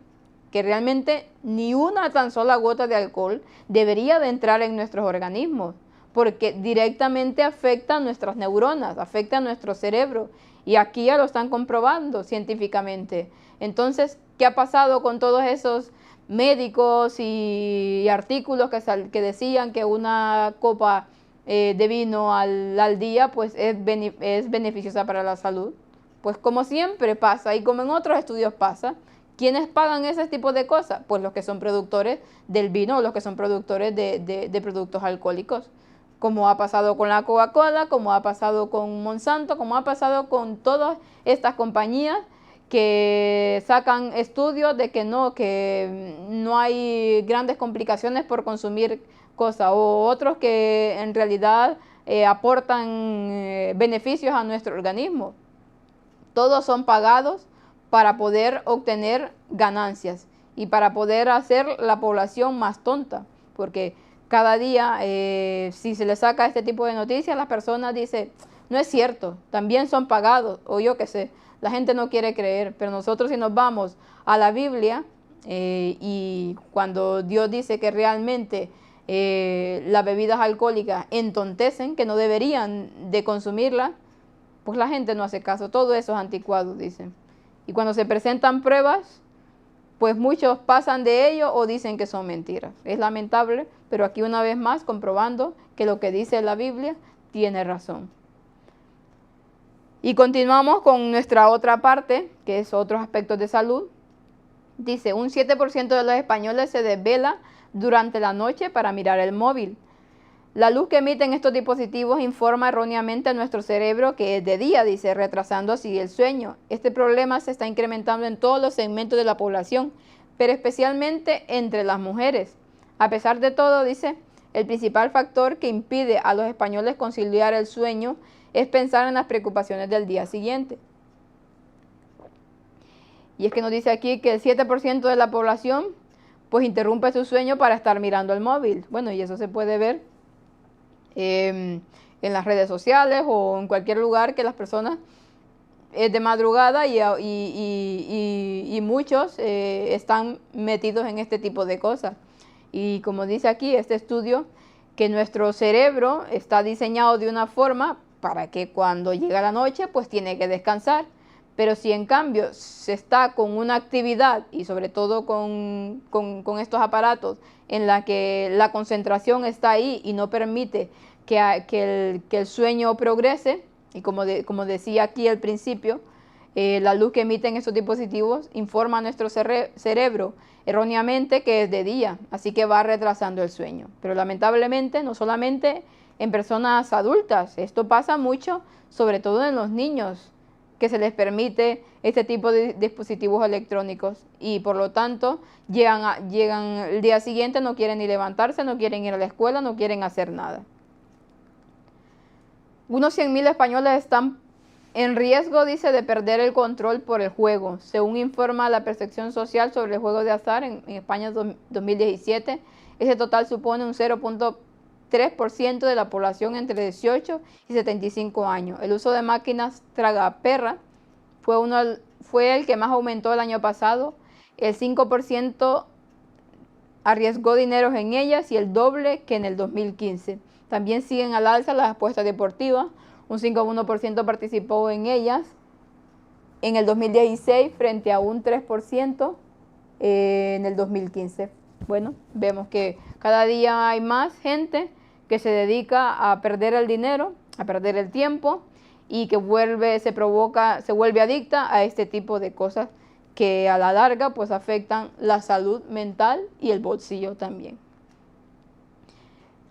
que realmente ni una tan sola gota de alcohol debería de entrar en nuestros organismos, porque directamente afecta a nuestras neuronas, afecta a nuestro cerebro, y aquí ya lo están comprobando científicamente. Entonces, ¿qué ha pasado con todos esos médicos y artículos que decían que una copa de vino al día pues es beneficiosa para la salud? Pues como siempre pasa y como en otros estudios pasa, ¿quiénes pagan ese tipo de cosas? Pues los que son productores del vino o los que son productores de productos alcohólicos, como ha pasado con la Coca-Cola, como ha pasado con Monsanto, como ha pasado con todas estas compañías que sacan estudios de que no hay grandes complicaciones por consumir cosas, o otros que en realidad aportan beneficios a nuestro organismo. Todos son pagados para poder obtener ganancias y para poder hacer la población más tonta, porque cada día si se le saca este tipo de noticias, las personas dicen, no es cierto, también son pagados, o yo qué sé, la gente no quiere creer. Pero nosotros, si nos vamos a la Biblia y cuando Dios dice que realmente las bebidas alcohólicas entontecen, que no deberían de consumirlas, pues la gente no hace caso, todo eso es anticuado, dicen. Y cuando se presentan pruebas, pues muchos pasan de ello o dicen que son mentiras. Es lamentable, pero aquí una vez más comprobando que lo que dice la Biblia tiene razón. Y continuamos con nuestra otra parte, que es otros aspectos de salud. Dice, un 7% de los españoles se desvela durante la noche para mirar el móvil. La luz que emiten estos dispositivos informa erróneamente a nuestro cerebro que es de día, dice, retrasando así el sueño. Este problema se está incrementando en todos los segmentos de la población, pero especialmente entre las mujeres. A pesar de todo, dice, el principal factor que impide a los españoles conciliar el sueño es pensar en las preocupaciones del día siguiente. Y es que nos dice aquí que el 7% de la población pues interrumpe su sueño para estar mirando el móvil. Bueno, y eso se puede ver en las redes sociales o en cualquier lugar que las personas es de madrugada y muchos están metidos en este tipo de cosas. Y como dice aquí este estudio, que nuestro cerebro está diseñado de una forma para que cuando llega la noche pues tiene que descansar. Pero si en cambio se está con una actividad y sobre todo con estos aparatos en la que la concentración está ahí y no permite que el sueño progrese, y como decía aquí al principio, la luz que emiten estos dispositivos informa a nuestro cerebro erróneamente que es de día, así que va retrasando el sueño. Pero lamentablemente no solamente en personas adultas, esto pasa mucho, sobre todo en los niños, que se les permite este tipo de dispositivos electrónicos y por lo tanto llegan el día siguiente, no quieren ni levantarse, no quieren ir a la escuela, no quieren hacer nada. Unos 100.000 españoles están En riesgo, dice, de perder el control por el juego. Según informa la percepción social sobre el juego de azar en España 2017, ese total supone un 0.3% de la población entre 18 y 75 años. El uso de máquinas tragaperra fue el que más aumentó el año pasado. El 5% arriesgó dineros en ellas y el doble que en el 2015. También siguen al alza las apuestas deportivas. Un 5,1% participó en ellas en el 2016 frente a un 3% en el 2015. Bueno, vemos que cada día hay más gente que se dedica a perder el dinero, a perder el tiempo y que se vuelve adicta a este tipo de cosas que a la larga pues afectan la salud mental y el bolsillo también.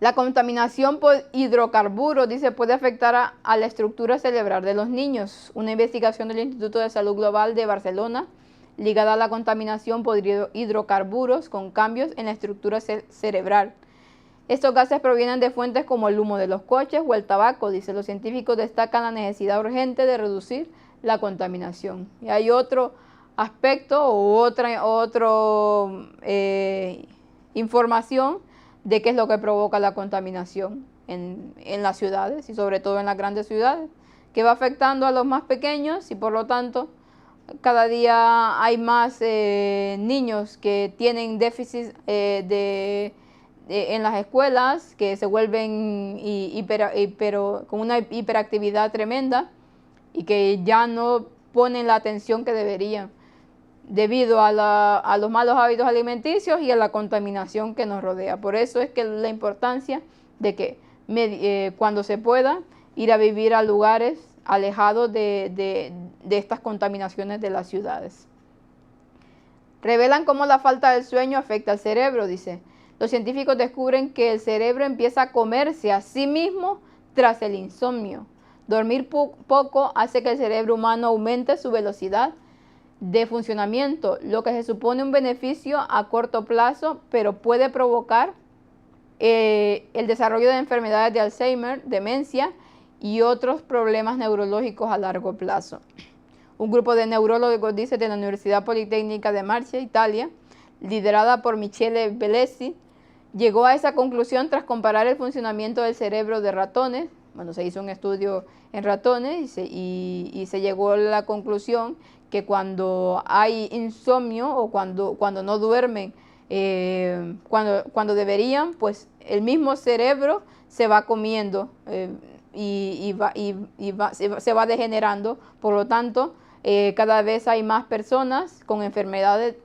La contaminación por hidrocarburos, dice, puede afectar a la estructura cerebral de los niños. Una investigación del Instituto de Salud Global de Barcelona ligada a la contaminación por hidrocarburos con cambios en la estructura cerebral. Estos gases provienen de fuentes como el humo de los coches o el tabaco, dice. Los científicos destacan la necesidad urgente de reducir la contaminación. Y hay otro aspecto o otra información de qué es lo que provoca la contaminación en las ciudades y sobre todo en las grandes ciudades, que va afectando a los más pequeños y por lo tanto cada día hay más niños que tienen déficit en las escuelas, que se vuelven con una hiperactividad tremenda y que ya no ponen la atención que deberían debido a los malos hábitos alimenticios y a la contaminación que nos rodea. Por eso es que la importancia de que cuando se pueda ir a vivir a lugares alejados de estas contaminaciones de las ciudades. Revelan cómo la falta del sueño afecta al cerebro, dice. Los científicos descubren que el cerebro empieza a comerse a sí mismo tras el insomnio. Dormir poco hace que el cerebro humano aumente su velocidad de funcionamiento, lo que se supone un beneficio a corto plazo, pero puede provocar el desarrollo de enfermedades de Alzheimer, demencia y otros problemas neurológicos a largo plazo. Un grupo de neurólogos, dice, de la Universidad Politécnica de Marcia, Italia, liderada por Michele Bellesi, llegó a esa conclusión tras comparar el funcionamiento del cerebro de ratones. Bueno, se hizo un estudio en ratones y se llegó a la conclusión que cuando hay insomnio o cuando no duermen, cuando deberían, pues el mismo cerebro se va comiendo se va degenerando. Por lo tanto, cada vez hay más personas con enfermedades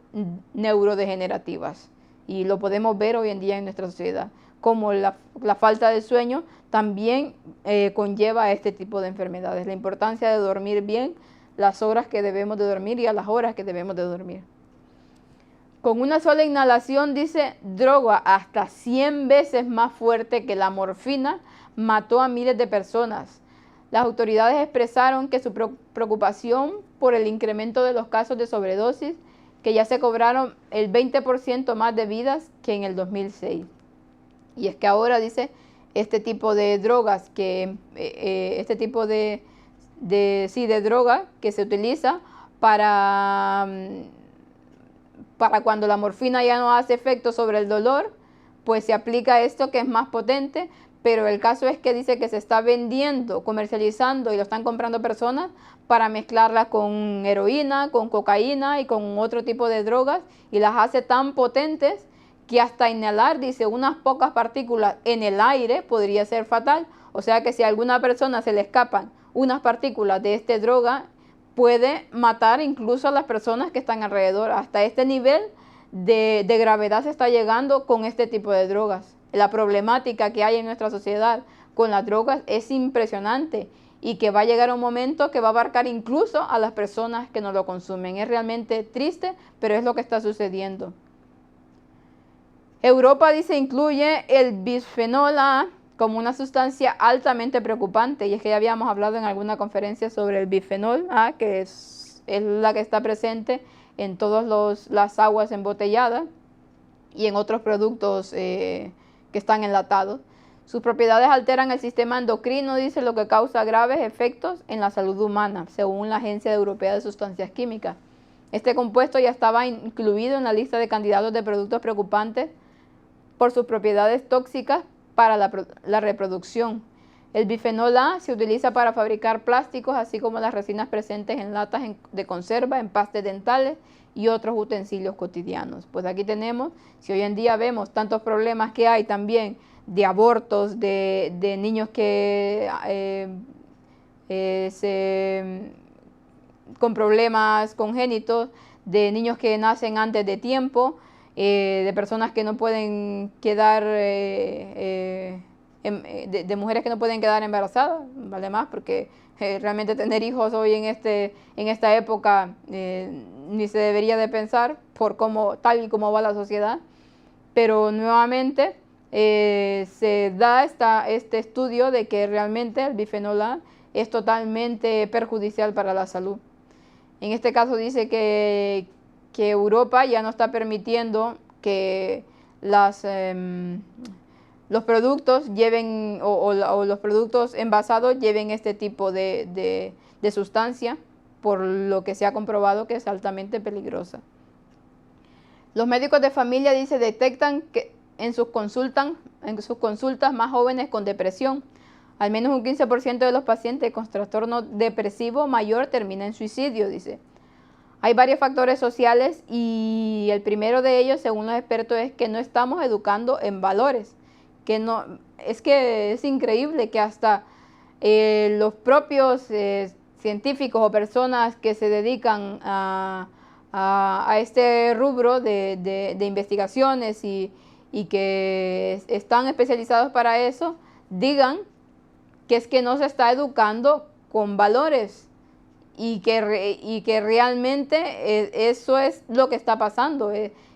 neurodegenerativas y lo podemos ver hoy en día en nuestra sociedad, como la falta de sueño también conlleva a este tipo de enfermedades. La importancia de dormir bien, las horas que debemos de dormir y a las horas que debemos de dormir. Con una sola inhalación, dice, droga hasta 100 veces más fuerte que la morfina mató a miles de personas. Las autoridades expresaron que su preocupación por el incremento de los casos de sobredosis, que ya se cobraron el 20% más de vidas que en el 2006. Y es que ahora, dice, este tipo de drogas, de droga que se utiliza para cuando la morfina ya no hace efecto sobre el dolor, pues se aplica esto que es más potente, pero el caso es que dice que se está vendiendo, comercializando y lo están comprando personas para mezclarla con heroína, con cocaína y con otro tipo de drogas y las hace tan potentes que hasta inhalar, dice, unas pocas partículas en el aire podría ser fatal. O sea que si a alguna persona se le escapan unas partículas de esta droga, puede matar incluso a las personas que están alrededor. Hasta este nivel de gravedad se está llegando con este tipo de drogas. La problemática que hay en nuestra sociedad con las drogas es impresionante y que va a llegar un momento que va a abarcar incluso a las personas que no lo consumen. Es realmente triste, pero es lo que está sucediendo. Europa, dice, incluye el bisfenol A como una sustancia altamente preocupante, y es que ya habíamos hablado en alguna conferencia sobre el bisfenol A, que es la que está presente en todas las aguas embotelladas y en otros productos que están enlatados. Sus propiedades alteran el sistema endocrino, dice, lo que causa graves efectos en la salud humana, según la Agencia Europea de Sustancias Químicas. Este compuesto ya estaba incluido en la lista de candidatos de productos preocupantes por sus propiedades tóxicas para la reproducción. El bifenol A se utiliza para fabricar plásticos, así como las resinas presentes en latas de conserva, empastes dentales y otros utensilios cotidianos. Pues aquí tenemos, si hoy en día vemos tantos problemas que hay también de abortos, de niños que con problemas congénitos, de niños que nacen antes de tiempo, de personas que no pueden quedar, de mujeres que no pueden quedar embarazadas, vale más, porque realmente tener hijos hoy en esta época ni se debería de pensar por tal y como va la sociedad. Pero nuevamente se da este estudio de que realmente el bifenol A es totalmente perjudicial para la salud. En este caso dice que Europa ya no está permitiendo que los productos lleven o los productos envasados lleven este tipo de sustancia, por lo que se ha comprobado que es altamente peligrosa. Los médicos de familia, dice, detectan que en sus consultas más jóvenes con depresión. Al menos un 15% de los pacientes con trastorno depresivo mayor termina en suicidio, dice. Hay varios factores sociales y el primero de ellos, según los expertos, es que no estamos educando en valores. Es que es increíble que hasta los propios científicos o personas que se dedican a este rubro de investigaciones y que están especializados para eso, digan que es que no se está educando con valores y que realmente eso es lo que está pasando.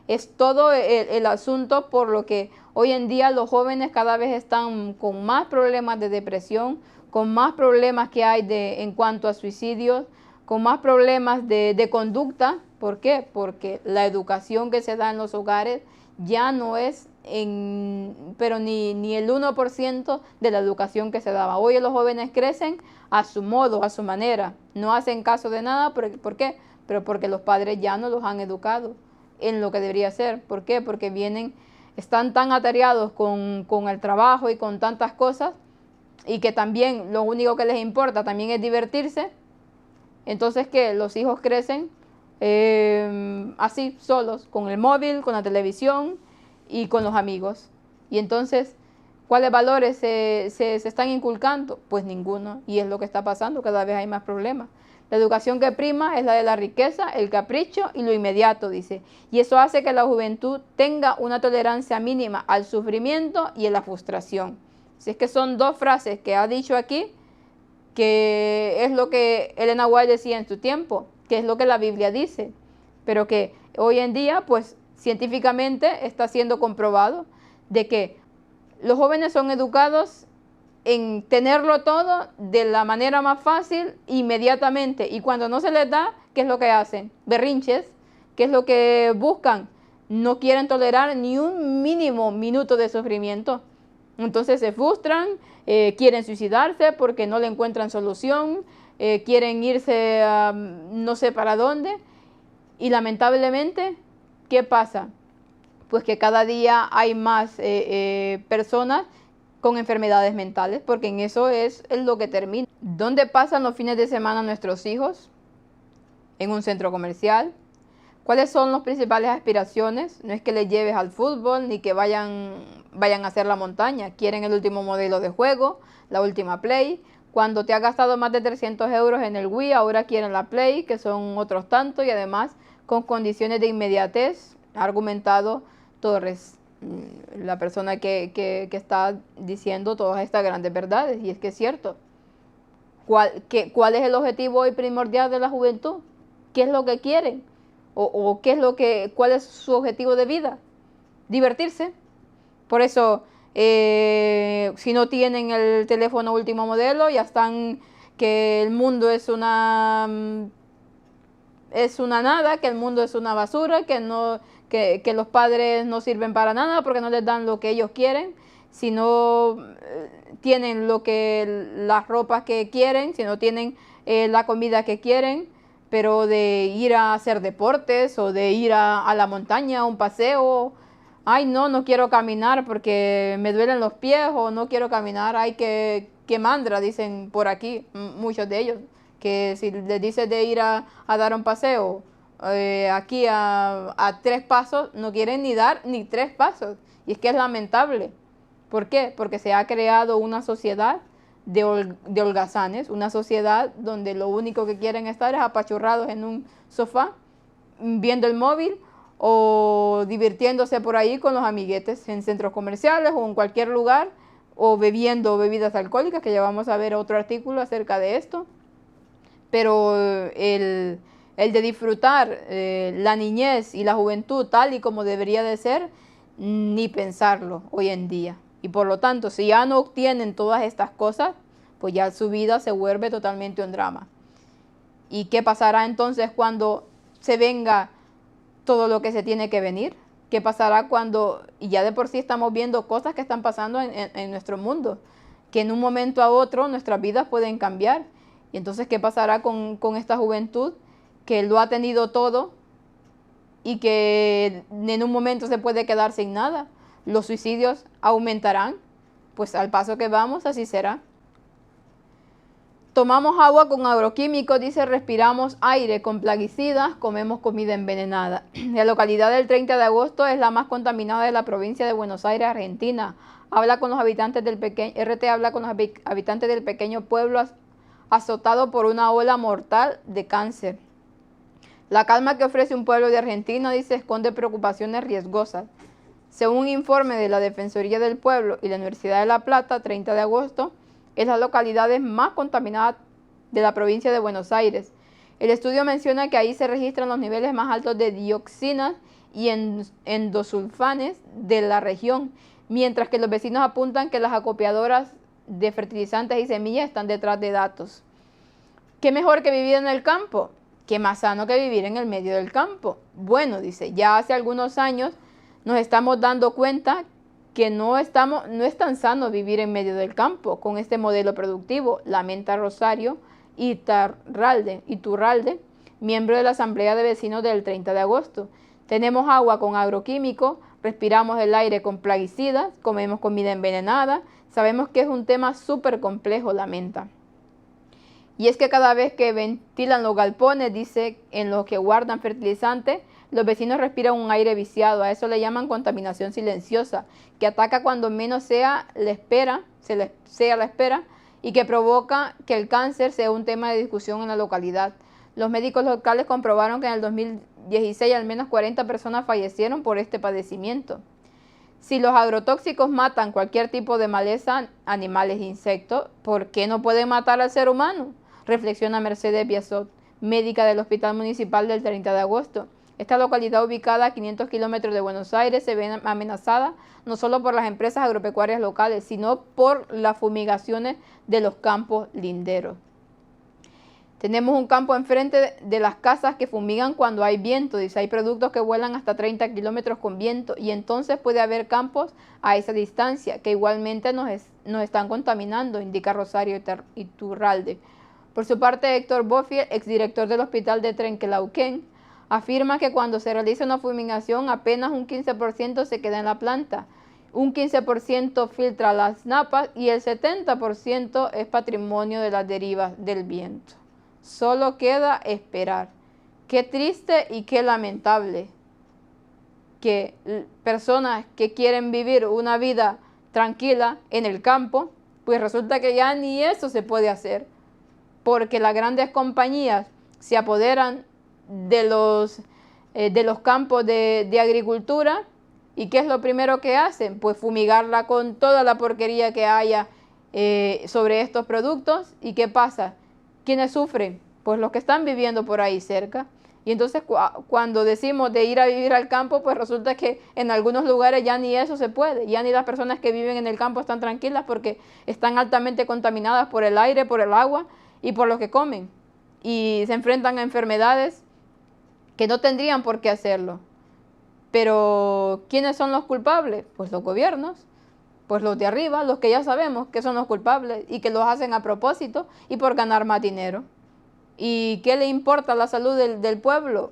Es todo el asunto por lo que hoy en día los jóvenes cada vez están con más problemas de depresión, con más problemas que hay en cuanto a suicidios, con más problemas de conducta. ¿Por qué? Porque la educación que se da en los hogares ya no es pero ni el 1% de la educación que se daba. Hoy los jóvenes crecen a su modo, a su manera, no hacen caso de nada. ¿Por qué? Pero porque los padres ya no los han educado en lo que debería ser. ¿Por qué? Porque están tan atareados con el trabajo y con tantas cosas, y que también lo único que les importa también es divertirse. Entonces, que los hijos crecen así, solos, con el móvil, con la televisión y con los amigos. Y entonces, ¿cuáles valores se están inculcando? Pues ninguno, y es lo que está pasando, cada vez hay más problemas. La educación que prima es la de la riqueza, el capricho y lo inmediato, dice. Y eso hace que la juventud tenga una tolerancia mínima al sufrimiento y a la frustración. Si es que son dos frases que ha dicho aquí, que es lo que Elena White decía en su tiempo, que es lo que la Biblia dice, pero que hoy en día, pues científicamente está siendo comprobado de que los jóvenes son educados en tenerlo todo de la manera más fácil, inmediatamente, y cuando no se les da, ¿qué es lo que hacen? Berrinches. ¿Qué es lo que buscan? No quieren tolerar ni un mínimo minuto de sufrimiento. Entonces se frustran, quieren suicidarse porque no le encuentran solución, quieren irse a no sé para dónde, y lamentablemente, ¿qué pasa? Pues que cada día hay más personas con enfermedades mentales, porque en eso es lo que termina. ¿Dónde pasan los fines de semana nuestros hijos? En un centro comercial. ¿Cuáles son las principales aspiraciones? No es que les lleves al fútbol ni que vayan a hacer la montaña. Quieren el último modelo de juego, la última Play. Cuando te has gastado más de 300 euros en el Wii, ahora quieren la Play, que son otros tantos, y además con condiciones de inmediatez, ha argumentado Torres, la persona que está diciendo todas estas grandes verdades. Y es que es cierto. ¿Cuál es el objetivo hoy primordial de la juventud? ¿Qué es lo que quieren? ¿O cuál es su objetivo de vida? Divertirse. Por eso, si no tienen el teléfono último modelo, ya están que el mundo es una nada, que el mundo es una basura, que los padres no sirven para nada porque no les dan lo que ellos quieren, si no tienen las ropas que quieren, si no tienen la comida que quieren, pero de ir a hacer deportes o de ir a la montaña, a un paseo. Ay, no quiero caminar porque me duelen los pies, o no quiero caminar, ay, que mandra, dicen por aquí, muchos de ellos, que si les dices de ir a dar un paseo, aquí a 3 pasos, no quieren ni dar ni 3 pasos. Y es que es lamentable. ¿Por qué? Porque se ha creado una sociedad de holgazanes, una sociedad donde lo único que quieren estar es apachurrados en un sofá, viendo el móvil o divirtiéndose por ahí con los amiguetes en centros comerciales o en cualquier lugar, o bebiendo bebidas alcohólicas, que ya vamos a ver otro artículo acerca de esto. Pero el de disfrutar la niñez y la juventud tal y como debería de ser, ni pensarlo hoy en día. Y por lo tanto, si ya no obtienen todas estas cosas, pues ya su vida se vuelve totalmente un drama. ¿Y qué pasará entonces cuando se venga todo lo que se tiene que venir? ¿Qué pasará cuando, y ya de por sí estamos viendo cosas que están pasando en nuestro mundo, que en un momento a otro nuestras vidas pueden cambiar? Y entonces, ¿qué pasará con esta juventud que lo ha tenido todo y que en un momento se puede quedar sin nada? Los suicidios aumentarán, pues al paso que vamos, así será. Tomamos agua con agroquímicos, dice, respiramos aire con plaguicidas, comemos comida envenenada. La localidad del 30 de agosto es la más contaminada de la provincia de Buenos Aires, Argentina. Habla con los habitantes del RT habla con los habitantes del pequeño pueblo azotado por una ola mortal de cáncer. La calma que ofrece un pueblo de Argentina, dice, esconde preocupaciones riesgosas. Según un informe de la Defensoría del Pueblo y la Universidad de La Plata, 30 de agosto, es la localidad más contaminada de la provincia de Buenos Aires. El estudio menciona que ahí se registran los niveles más altos de dioxinas y endosulfanes de la región, mientras que los vecinos apuntan que las acopiadoras de fertilizantes y semillas están detrás de datos. ¿Qué mejor que vivir en el campo? ¿Qué más sano que vivir en el medio del campo? Bueno, dice, ya hace algunos años nos estamos dando cuenta que no es tan sano vivir en medio del campo con este modelo productivo, lamenta Rosario Iturralde, miembro de la Asamblea de Vecinos del 30 de agosto. Tenemos agua con agroquímicos, respiramos el aire con plaguicidas, comemos comida envenenada. Sabemos que es un tema súper complejo, lamenta. Y es que cada vez que ventilan los galpones, dice, en los que guardan fertilizantes, los vecinos respiran un aire viciado. A eso le llaman contaminación silenciosa, que ataca cuando menos sea la espera, y que provoca que el cáncer sea un tema de discusión en la localidad. Los médicos locales comprobaron que en el 2016 al menos 40 personas fallecieron por este padecimiento. Si los agrotóxicos matan cualquier tipo de maleza, animales e insectos, ¿por qué no pueden matar al ser humano? Reflexiona Mercedes Biasot, médica del Hospital Municipal del 30 de agosto. Esta localidad, ubicada a 500 kilómetros de Buenos Aires, se ve amenazada no solo por las empresas agropecuarias locales, sino por las fumigaciones de los campos linderos. Tenemos un campo enfrente de las casas que fumigan cuando hay viento. Dice, hay productos que vuelan hasta 30 kilómetros con viento, y entonces puede haber campos a esa distancia que igualmente nos están contaminando, indica Rosario Iturralde. Por su parte, Héctor Bofiel, exdirector del Hospital de Trenquelauquén, afirma que cuando se realiza una fumigación apenas un 15% se queda en la planta, un 15% filtra las napas y el 70% es patrimonio de las derivas del viento. Solo queda esperar. Qué triste y qué lamentable que personas que quieren vivir una vida tranquila en el campo, pues resulta que ya ni eso se puede hacer, porque las grandes compañías se apoderan de los campos de agricultura. ¿Y qué es lo primero que hacen? Pues fumigarla con toda la porquería que haya sobre estos productos. ¿Y qué pasa? ¿Quiénes sufren? Pues los que están viviendo por ahí cerca. Y entonces cuando decimos de ir a vivir al campo, pues resulta que en algunos lugares ya ni eso se puede. Ya ni las personas que viven en el campo están tranquilas porque están altamente contaminadas por el aire, por el agua y por lo que comen. Y se enfrentan a enfermedades que no tendrían por qué hacerlo. Pero ¿quiénes son los culpables? Pues los gobiernos. Pues los de arriba, los que ya sabemos que son los culpables y que los hacen a propósito y por ganar más dinero. ¿Y qué le importa la salud del pueblo?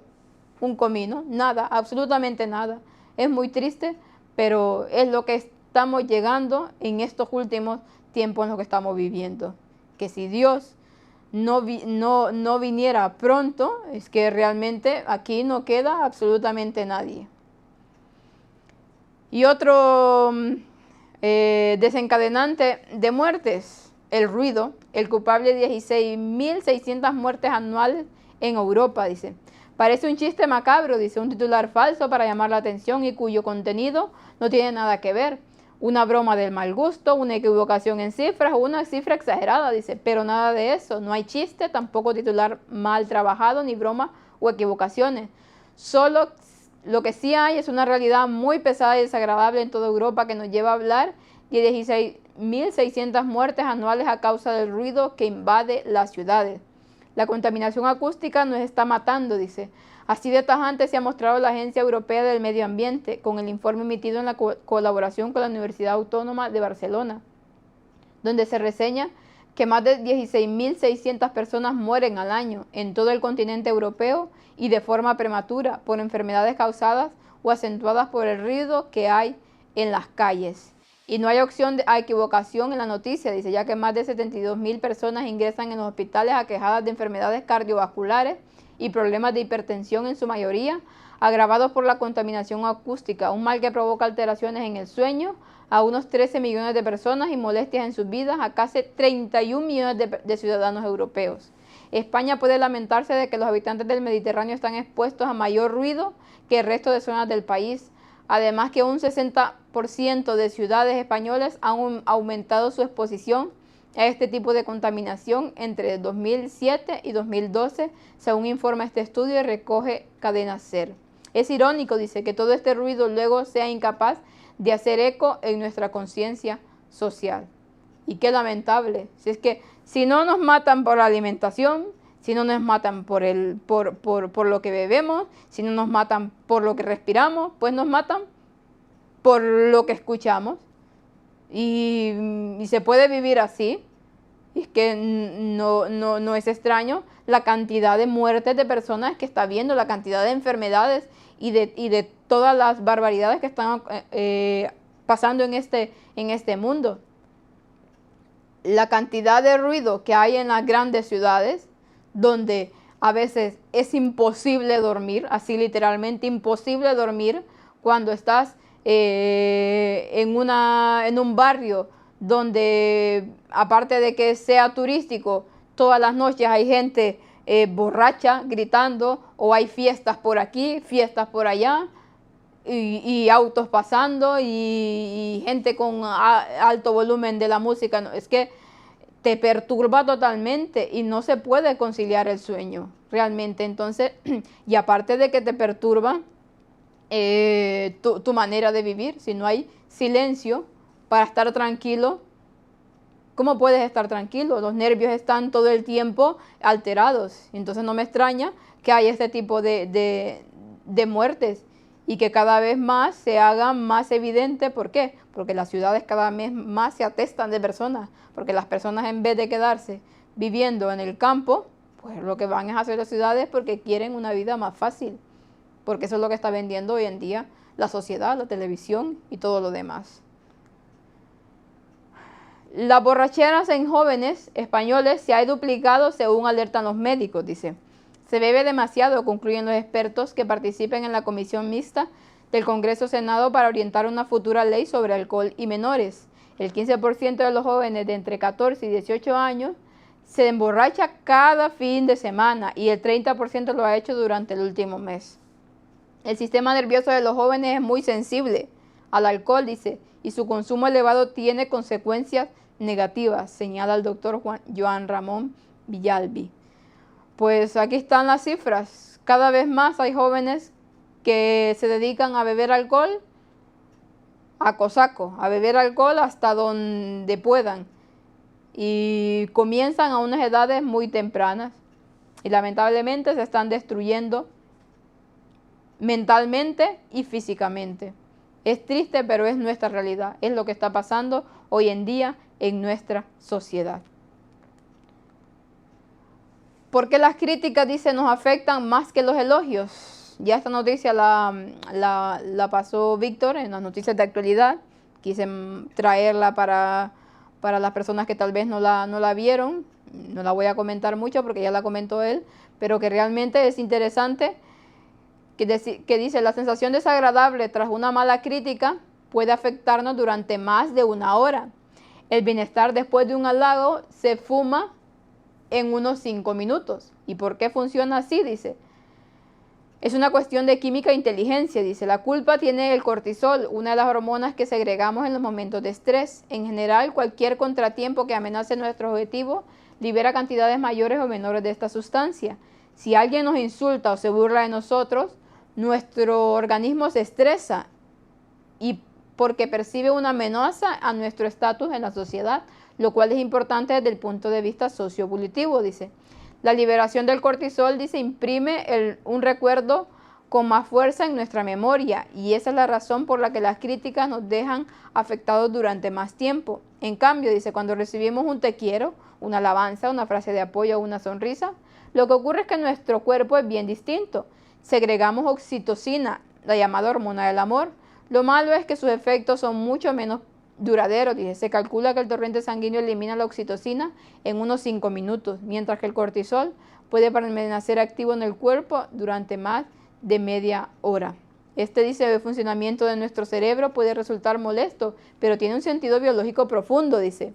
Un comino, nada, absolutamente nada. Es muy triste, pero es lo que estamos llegando en estos últimos tiempos en los que estamos viviendo. Que si Dios no viniera pronto, es que realmente aquí no queda absolutamente nadie. Y otro desencadenante de muertes, el ruido, el culpable de 16.600 muertes anuales en Europa, dice. Parece un chiste macabro, dice, un titular falso para llamar la atención y cuyo contenido no tiene nada que ver. Una broma del mal gusto, una equivocación en cifras o una cifra exagerada, dice, pero nada de eso. No hay chiste, tampoco titular mal trabajado, ni broma o equivocaciones. Solo lo que sí hay es una realidad muy pesada y desagradable en toda Europa que nos lleva a hablar de 16.600 muertes anuales a causa del ruido que invade las ciudades. La contaminación acústica nos está matando, dice. Así de tajante se ha mostrado la Agencia Europea del Medio Ambiente con el informe emitido en la colaboración con la Universidad Autónoma de Barcelona, donde se reseña que más de 16.600 personas mueren al año en todo el continente europeo y de forma prematura por enfermedades causadas o acentuadas por el ruido que hay en las calles. Y no hay opción a equivocación en la noticia, dice, ya que más de 72.000 personas ingresan en los hospitales aquejadas de enfermedades cardiovasculares y problemas de hipertensión en su mayoría, agravados por la contaminación acústica, un mal que provoca alteraciones en el sueño a unos 13 millones de personas y molestias en sus vidas a casi 31 millones de ciudadanos europeos. España puede lamentarse de que los habitantes del Mediterráneo están expuestos a mayor ruido que el resto de zonas del país. Además que un 60% de ciudades españolas han aumentado su exposición a este tipo de contaminación entre 2007 y 2012, según informa este estudio y recoge Cadena SER. Es irónico, dice, que todo este ruido luego sea incapaz de hacer eco en nuestra conciencia social. Y qué lamentable, si es que si no nos matan por la alimentación, si no nos matan por lo que bebemos, si no nos matan por lo que respiramos, pues nos matan por lo que escuchamos. Y se puede vivir así. Y es que no es extraño la cantidad de muertes de personas que está viendo, la cantidad de enfermedades y de todas las barbaridades que están pasando en este mundo. La cantidad de ruido que hay en las grandes ciudades, donde a veces es imposible dormir, así literalmente imposible dormir, cuando estás en un barrio donde, aparte de que sea turístico, todas las noches hay gente borracha gritando, o hay fiestas por aquí, fiestas por allá, y autos pasando y gente con alto volumen de la música. No, es que te perturba totalmente y no se puede conciliar el sueño realmente. Entonces, y aparte de que te perturba tu manera de vivir, si no hay silencio para estar tranquilo, ¿cómo puedes estar tranquilo? Los nervios están todo el tiempo alterados. Entonces no me extraña que haya este tipo de muertes y que cada vez más se haga más evidente. ¿Por qué? Porque las ciudades cada vez más se atestan de personas, porque las personas, en vez de quedarse viviendo en el campo, pues lo que van es a hacer las ciudades porque quieren una vida más fácil, porque eso es lo que está vendiendo hoy en día la sociedad, la televisión y todo lo demás. Las borracheras en jóvenes españoles se ha duplicado según alertan los médicos, dice. Se bebe demasiado, concluyen los expertos que participen en la comisión mixta del Congreso-Senado para orientar una futura ley sobre alcohol y menores. El 15% de los jóvenes de entre 14 y 18 años se emborracha cada fin de semana y el 30% lo ha hecho durante el último mes. El sistema nervioso de los jóvenes es muy sensible al alcohol, dice, y su consumo elevado tiene consecuencias negativas, señala el doctor Joan Ramón Villalbi. Pues aquí están las cifras. Cada vez más hay jóvenes que se dedican a beber alcohol a cosaco, a beber alcohol hasta donde puedan. Y comienzan a unas edades muy tempranas. Y lamentablemente se están destruyendo mentalmente y físicamente. Es triste, pero es nuestra realidad. Es lo que está pasando hoy en día en nuestra sociedad. ¿Por qué las críticas, dice, nos afectan más que los elogios? Ya esta noticia la pasó Víctor en las noticias de actualidad. Quise traerla para las personas que tal vez no la vieron. No la voy a comentar mucho porque ya la comentó él, pero que realmente es interesante, que dice, la sensación desagradable tras una mala crítica puede afectarnos durante más de una hora. El bienestar después de un halago se fuma en unos 5 minutos. ¿Y por qué funciona así? Dice, es una cuestión de química e inteligencia. Dice, la culpa tiene el cortisol, una de las hormonas que segregamos en los momentos de estrés. En general, cualquier contratiempo que amenace nuestro objetivo libera cantidades mayores o menores de esta sustancia. Si alguien nos insulta o se burla de nosotros, nuestro organismo se estresa y porque percibe una amenaza a nuestro estatus en la sociedad, lo cual es importante desde el punto de vista socioevolutivo, dice. La liberación del cortisol, dice, imprime un recuerdo con más fuerza en nuestra memoria, y esa es la razón por la que las críticas nos dejan afectados durante más tiempo. En cambio, dice, cuando recibimos un te quiero, una alabanza, una frase de apoyo o una sonrisa, lo que ocurre es que nuestro cuerpo es bien distinto. Segregamos oxitocina, la llamada hormona del amor. Lo malo es que sus efectos son mucho menos duraderos. Dice, se calcula que el torrente sanguíneo elimina la oxitocina en unos 5 minutos, mientras que el cortisol puede permanecer activo en el cuerpo durante más de media hora. Dice, el funcionamiento de nuestro cerebro puede resultar molesto, pero tiene un sentido biológico profundo, dice.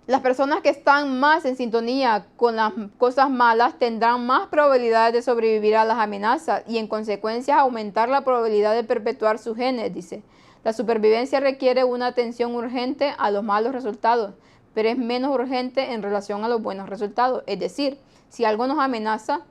Las personas que están más en sintonía con las cosas malas tendrán más probabilidades de sobrevivir a las amenazas y en consecuencia aumentar la probabilidad de perpetuar sus genes, dice. La supervivencia requiere una atención urgente a los malos resultados, pero es menos urgente en relación a los buenos resultados. Es decir, si algo nos amenaza,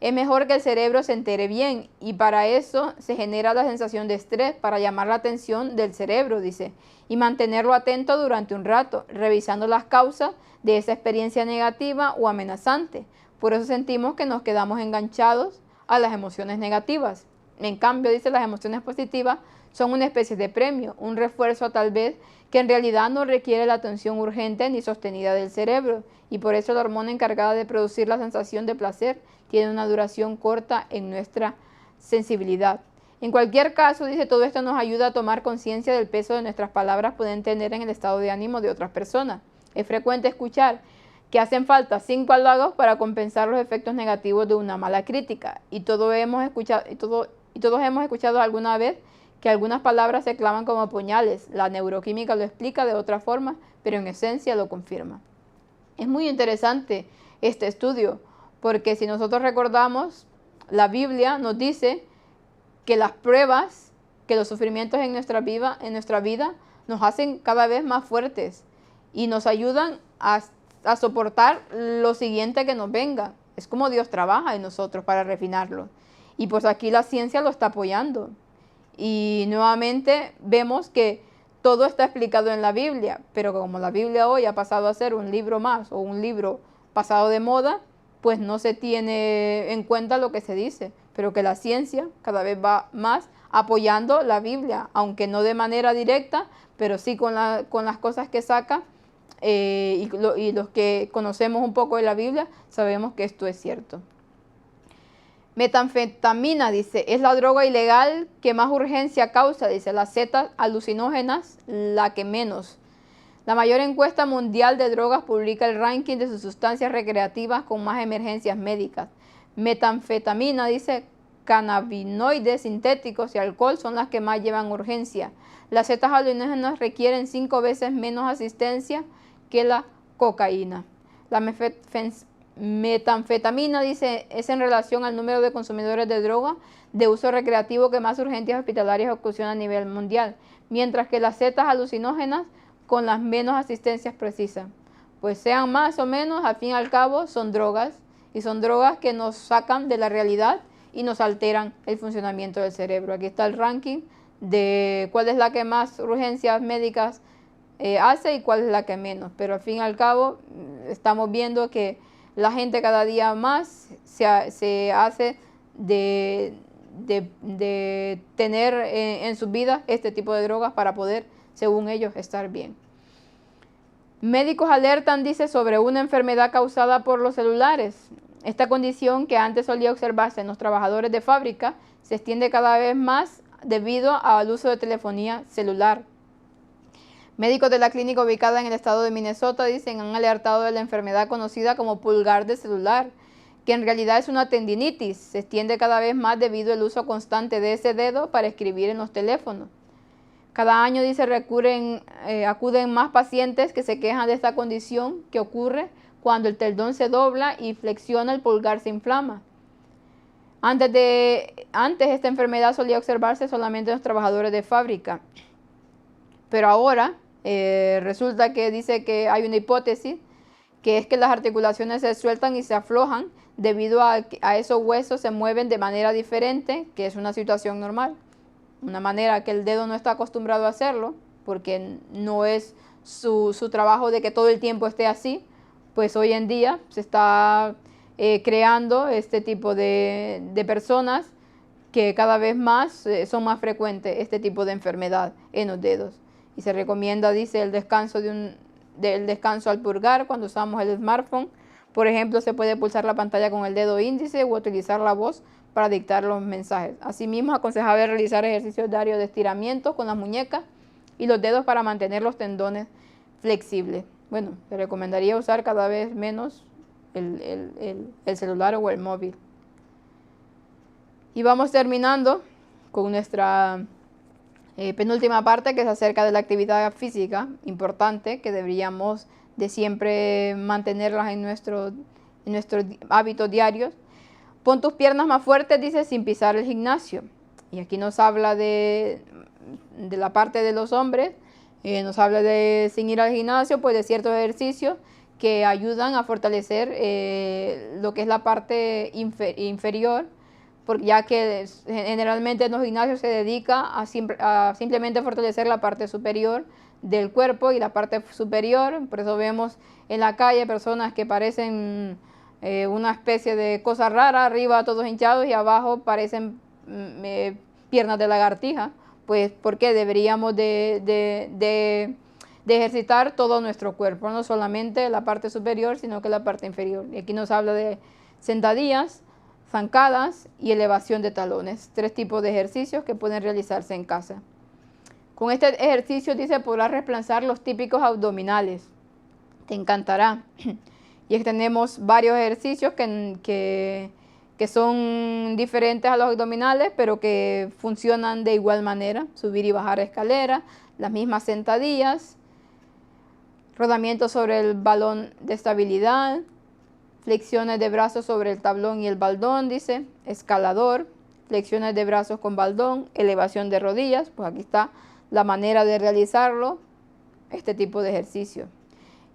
es mejor que el cerebro se entere bien, y para eso se genera la sensación de estrés, para llamar la atención del cerebro, dice, y mantenerlo atento durante un rato, revisando las causas de esa experiencia negativa o amenazante. Por eso sentimos que nos quedamos enganchados a las emociones negativas. En cambio, dice, las emociones positivas son una especie de premio, un refuerzo tal vez que en realidad no requiere la atención urgente ni sostenida del cerebro, y por eso la hormona encargada de producir la sensación de placer tiene una duración corta en nuestra sensibilidad. En cualquier caso, dice, todo esto nos ayuda a tomar conciencia del peso de nuestras palabras pueden tener en el estado de ánimo de otras personas. Es frecuente escuchar que hacen falta 5 halagos para compensar los efectos negativos de una mala crítica, y todos hemos escuchado alguna vez que algunas palabras se clavan como puñales. La neuroquímica lo explica de otra forma, pero en esencia lo confirma. Es muy interesante este estudio, porque si nosotros recordamos, la Biblia nos dice que las pruebas, que los sufrimientos en nuestra vida nos hacen cada vez más fuertes y nos ayudan a soportar lo siguiente que nos venga. Es como Dios trabaja en nosotros para refinarlo. Y pues aquí la ciencia lo está apoyando. Y nuevamente vemos que todo está explicado en la Biblia, pero como la Biblia hoy ha pasado a ser un libro más o un libro pasado de moda, pues no se tiene en cuenta lo que se dice, pero que la ciencia cada vez va más apoyando la Biblia, aunque no de manera directa, pero sí con las cosas que saca, y los que conocemos un poco de la Biblia sabemos que esto es cierto. Metanfetamina, dice, es la droga ilegal que más urgencia causa, dice, las setas alucinógenas la que menos. La mayor encuesta mundial de drogas publica el ranking de sus sustancias recreativas con más emergencias médicas. Metanfetamina, dice, cannabinoides sintéticos y alcohol son las que más llevan urgencia. Las setas alucinógenas requieren 5 veces menos asistencia que la cocaína. La metanfetamina, dice, es en relación al número de consumidores de droga de uso recreativo que más urgencias hospitalarias ocasiona a nivel mundial, mientras que las setas alucinógenas con las menos asistencias precisas. Pues sean más o menos, al fin y al cabo son drogas, y son drogas que nos sacan de la realidad y nos alteran el funcionamiento del cerebro. Aquí está el ranking de cuál es la que más urgencias médicas hace y cuál es la que menos, pero al fin y al cabo estamos viendo que la gente cada día más se hace de de tener en sus vidas este tipo de drogas para poder, según ellos, estar bien. Médicos alertan, dice, sobre una enfermedad causada por los celulares. Esta condición, que antes solía observarse en los trabajadores de fábrica, se extiende cada vez más debido al uso de telefonía celular. Médicos de la clínica ubicada en el estado de Minnesota, dicen, han alertado de la enfermedad conocida como pulgar de celular, que en realidad es una tendinitis. Se extiende cada vez más debido al uso constante de ese dedo para escribir en los teléfonos. Cada año, dice, acuden más pacientes que se quejan de esta condición que ocurre cuando el tendón se dobla y flexiona, el pulgar se inflama. Antes esta enfermedad solía observarse solamente en los trabajadores de fábrica, pero ahora resulta que dice que hay una hipótesis, que es que las articulaciones se sueltan y se aflojan debido a esos huesos se mueven de manera diferente, que es una situación normal. Una manera que el dedo no está acostumbrado a hacerlo, porque no es su trabajo de que todo el tiempo esté así. Pues hoy en día se está creando este tipo de personas que cada vez más son más frecuentes este tipo de enfermedad en los dedos. Y se recomienda, dice, el descanso del descanso al pulgar cuando usamos el smartphone. Por ejemplo, se puede pulsar la pantalla con el dedo índice o utilizar la voz para dictar los mensajes. Asimismo, aconsejable realizar ejercicios diarios de estiramiento con las muñecas y los dedos para mantener los tendones flexibles. Bueno, se recomendaría usar cada vez menos el celular o el móvil. Y vamos terminando con nuestra penúltima parte, que es acerca de la actividad física importante, que deberíamos de siempre mantenerlas en nuestros hábitos diarios. Pon tus piernas más fuertes, dice, sin pisar el gimnasio. Y aquí nos habla de la parte de los hombres, nos habla de, sin ir al gimnasio, pues de ciertos ejercicios que ayudan a fortalecer lo que es la parte inferior, porque ya que generalmente en los gimnasios se dedica a simplemente fortalecer la parte superior del cuerpo y la parte superior. Por eso vemos en la calle personas que parecen una especie de cosa rara, arriba todos hinchados y abajo parecen piernas de lagartija, pues porque deberíamos de ejercitar todo nuestro cuerpo, no solamente la parte superior, sino que la parte inferior. Y aquí nos habla de sentadillas, zancadas y elevación de talones, 3 tipos de ejercicios que pueden realizarse en casa. Con este ejercicio, dice, podrás reemplazar los típicos abdominales. Te encantará. Y tenemos varios ejercicios que son diferentes a los abdominales, pero que funcionan de igual manera. Subir y bajar escaleras, las mismas sentadillas, rodamiento sobre el balón de estabilidad, flexiones de brazos sobre el tablón y el baldón, dice, escalador, flexiones de brazos con baldón, elevación de rodillas. Pues aquí está la manera de realizarlo, este tipo de ejercicio.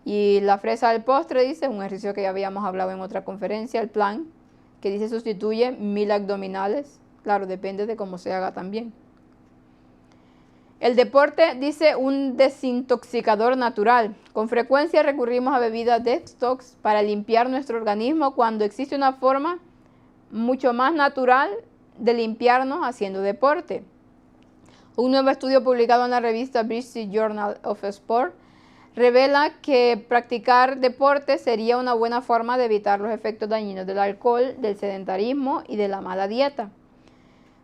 Y la fresa del postre, dice, un ejercicio que ya habíamos hablado en otra conferencia, el plank, que dice sustituye 1000 abdominales. Claro, depende de cómo se haga también. El deporte, dice, un desintoxicador natural. Con frecuencia recurrimos a bebidas detox para limpiar nuestro organismo cuando existe una forma mucho más natural de limpiarnos haciendo deporte. Un nuevo estudio publicado en la revista British Journal of Sport revela que practicar deporte sería una buena forma de evitar los efectos dañinos del alcohol, del sedentarismo y de la mala dieta.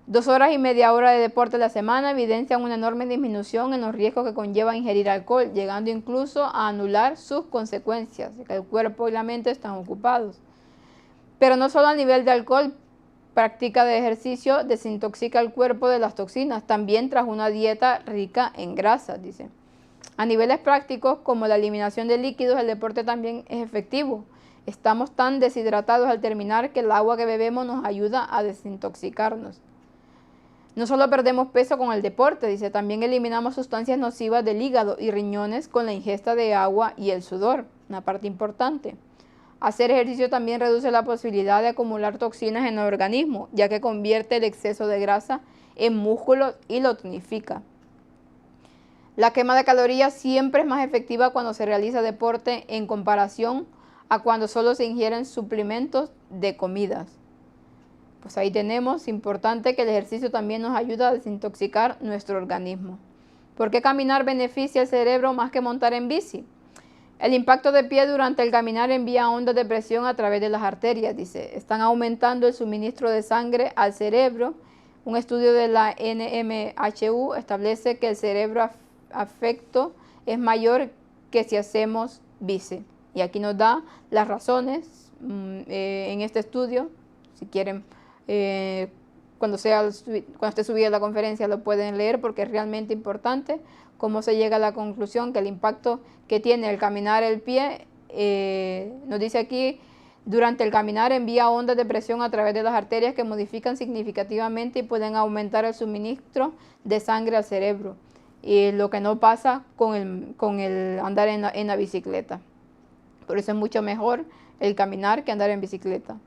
2 horas y media hora de deporte a la semana evidencian una enorme disminución en los riesgos que conlleva ingerir alcohol, llegando incluso a anular sus consecuencias, que el cuerpo y la mente están ocupados. Pero no solo a nivel de alcohol, práctica de ejercicio desintoxica el cuerpo de las toxinas, también tras una dieta rica en grasas, dice. A niveles prácticos, como la eliminación de líquidos, el deporte también es efectivo. Estamos tan deshidratados al terminar que el agua que bebemos nos ayuda a desintoxicarnos. No solo perdemos peso con el deporte, dice, también eliminamos sustancias nocivas del hígado y riñones con la ingesta de agua y el sudor, una parte importante. Hacer ejercicio también reduce la posibilidad de acumular toxinas en el organismo, ya que convierte el exceso de grasa en músculo y lo tonifica. La quema de calorías siempre es más efectiva cuando se realiza deporte en comparación a cuando solo se ingieren suplementos de comidas. Pues ahí tenemos, importante que el ejercicio también nos ayuda a desintoxicar nuestro organismo. ¿Por qué caminar beneficia el cerebro más que montar en bici? El impacto de pie durante el caminar envía ondas de presión a través de las arterias, dice. Están aumentando el suministro de sangre al cerebro. Un estudio de la NMHU establece que el cerebro afecto es mayor que si hacemos bici. Y aquí nos da las razones en este estudio. Si quieren, cuando esté subida la conferencia lo pueden leer porque es realmente importante cómo se llega a la conclusión que el impacto que tiene el caminar el pie, nos dice aquí, durante el caminar envía ondas de presión a través de las arterias que modifican significativamente y pueden aumentar el suministro de sangre al cerebro. Y lo que no pasa con el andar en la bicicleta. Por eso es mucho mejor el caminar que andar en bicicleta.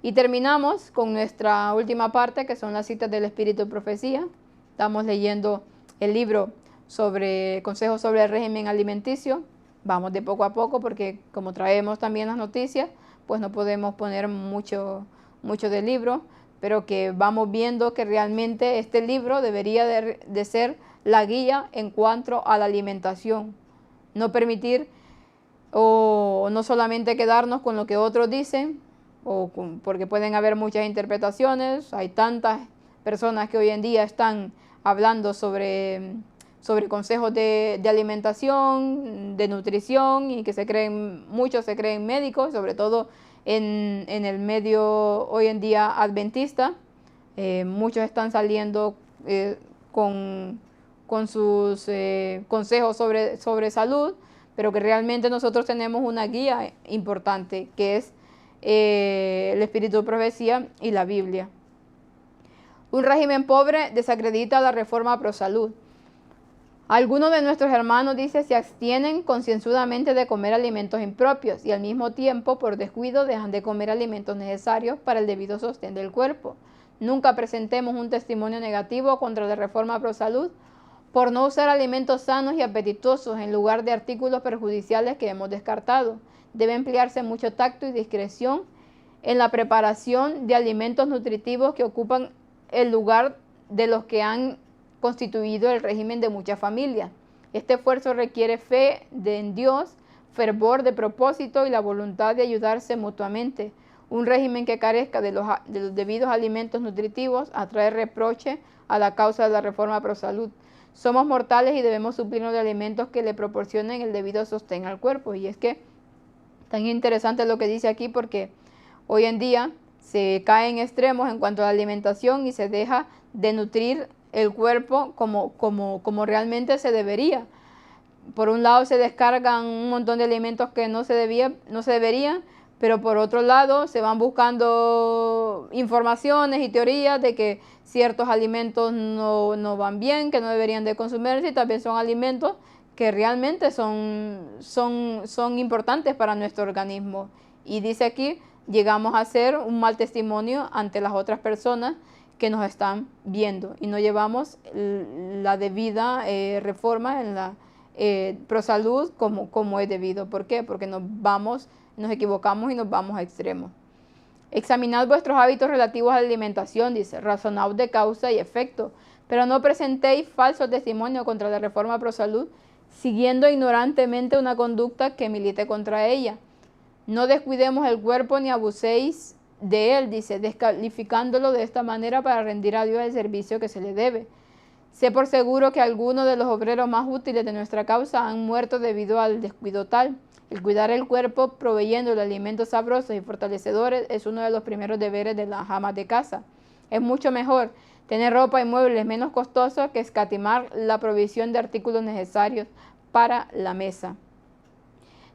Y terminamos con nuestra última parte, que son las citas del Espíritu y Profecía. Estamos leyendo el libro sobre consejos sobre el régimen alimenticio. Vamos de poco a poco porque como traemos también las noticias, pues no podemos poner mucho del libro, pero que vamos viendo que realmente este libro debería de ser la guía en cuanto a la alimentación. No permitir o no solamente quedarnos con lo que otros dicen, porque pueden haber muchas interpretaciones. Hay tantas personas que hoy en día están hablando sobre consejos de alimentación, de nutrición, y que muchos se creen médicos, sobre todo en el medio hoy en día adventista. Muchos están saliendo con sus consejos sobre salud, pero que realmente nosotros tenemos una guía importante, que es el Espíritu de Profecía y la Biblia. Un régimen pobre desacredita la reforma pro salud. Algunos de nuestros hermanos, dice, se abstienen concienzudamente de comer alimentos impropios y al mismo tiempo, por descuido, dejan de comer alimentos necesarios para el debido sostén del cuerpo. Nunca presentemos un testimonio negativo contra la reforma pro salud por no usar alimentos sanos y apetitosos en lugar de artículos perjudiciales que hemos descartado. Debe emplearse mucho tacto y discreción en la preparación de alimentos nutritivos que ocupan el lugar de los que han constituido el régimen de muchas familias. Este esfuerzo requiere fe en Dios, fervor de propósito y la voluntad de ayudarse mutuamente. Un régimen que carezca de los debidos alimentos nutritivos atrae reproche a la causa de la reforma pro salud. Somos mortales y debemos suplirnos de alimentos que le proporcionen el debido sostén al cuerpo. Y es que tan interesante lo que dice aquí, porque hoy en día se cae en extremos en cuanto a la alimentación y se deja de nutrir el cuerpo como realmente se debería. Por un lado se descargan un montón de alimentos que no se deberían, pero por otro lado se van buscando informaciones y teorías de que ciertos alimentos no van bien, que no deberían de consumirse, y también son alimentos que realmente son importantes para nuestro organismo. Y dice aquí, llegamos a ser un mal testimonio ante las otras personas que nos están viendo y no llevamos la debida reforma en la prosalud como es debido. ¿Por qué? Porque nos equivocamos y nos vamos a extremos. Examinad vuestros hábitos relativos a la alimentación, dice, razonad de causa y efecto, pero no presentéis falso testimonio contra la reforma prosalud, siguiendo ignorantemente una conducta que milite contra ella. No descuidemos el cuerpo ni abuséis de él, dice, descalificándolo de esta manera para rendir a Dios el servicio que se le debe. Sé por seguro que algunos de los obreros más útiles de nuestra causa han muerto debido al descuido tal. El cuidar el cuerpo proveyéndole alimentos sabrosos y fortalecedores es uno de los primeros deberes de las amas de casa. Es mucho mejor tener ropa y muebles menos costosos que escatimar la provisión de artículos necesarios para la mesa.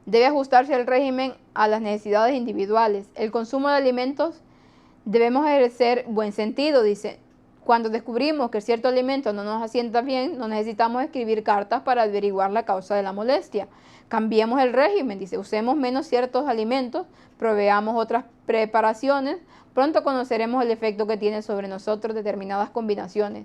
Debe ajustarse el régimen a las necesidades individuales. El consumo de alimentos debemos ejercer buen sentido, dice. Cuando descubrimos que cierto alimento no nos asienta bien, no necesitamos escribir cartas para averiguar la causa de la molestia. Cambiemos el régimen, dice. Usemos menos ciertos alimentos, proveamos otras preparaciones. Pronto conoceremos el efecto que tiene sobre nosotros determinadas combinaciones.